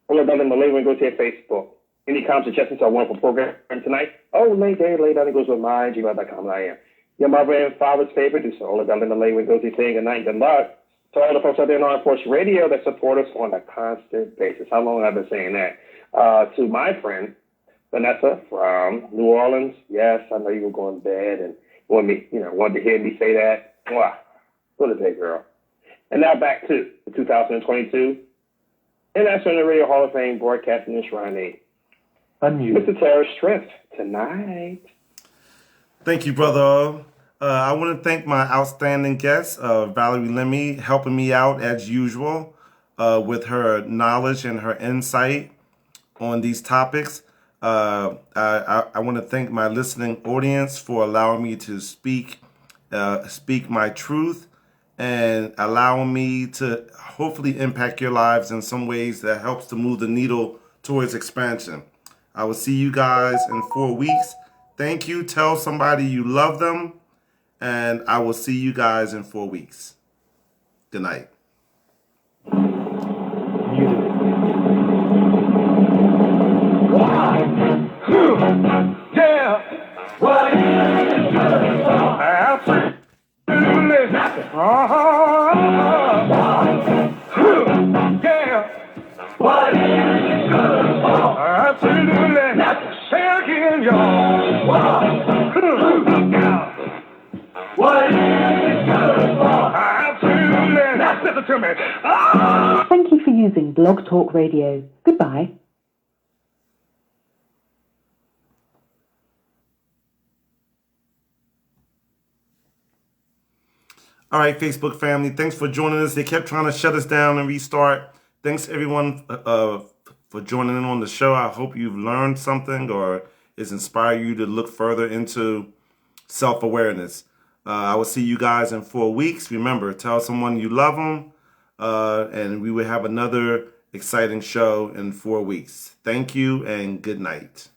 Or about them, Malay and Ngozi at Facebook. Any comments, suggestions to our wonderful program tonight? Oh, late day, late night, it goes with mine, gmail.com, and I am. Your mother and father's favorite producer, all about them, Malay and Ngozi saying good night and good luck to all the folks out there on Force Radio that support us on a constant basis. How long have I been saying that? To my friend, Vanessa from New Orleans. Yes, I know you were going to bed and wanted to hear me say that. Wow. What a day, girl. And now back to the 2022 International Radio Hall of Fame Broadcasting Enshrining. Mr. Terris Strength tonight. Thank you, brother. I want to thank my outstanding guest, Valerie Lemme, helping me out as usual with her knowledge and her insight on these topics. I want to thank my listening audience for allowing me to speak my truth and allowing me to hopefully impact your lives in some ways that helps to move the needle towards expansion. I will see you guys in 4 weeks. Thank you. Tell somebody you love them. And I will see you guys in 4 weeks. Good night. Yeah. What is good? Absolutely nothing. Yeah. What is good for? Absolutely nothing. Say again, y'all. What is good for? Listen to me. Ah! Thank you for using Blog Talk Radio. Goodbye. All right, Facebook family, thanks for joining us. They kept trying to shut us down and restart. Thanks, everyone, for joining in on the show. I hope you've learned something or it's inspired you to look further into self-awareness. I will see you guys in 4 weeks. Remember, tell someone you love them, and we will have another exciting show in 4 weeks. Thank you and good night.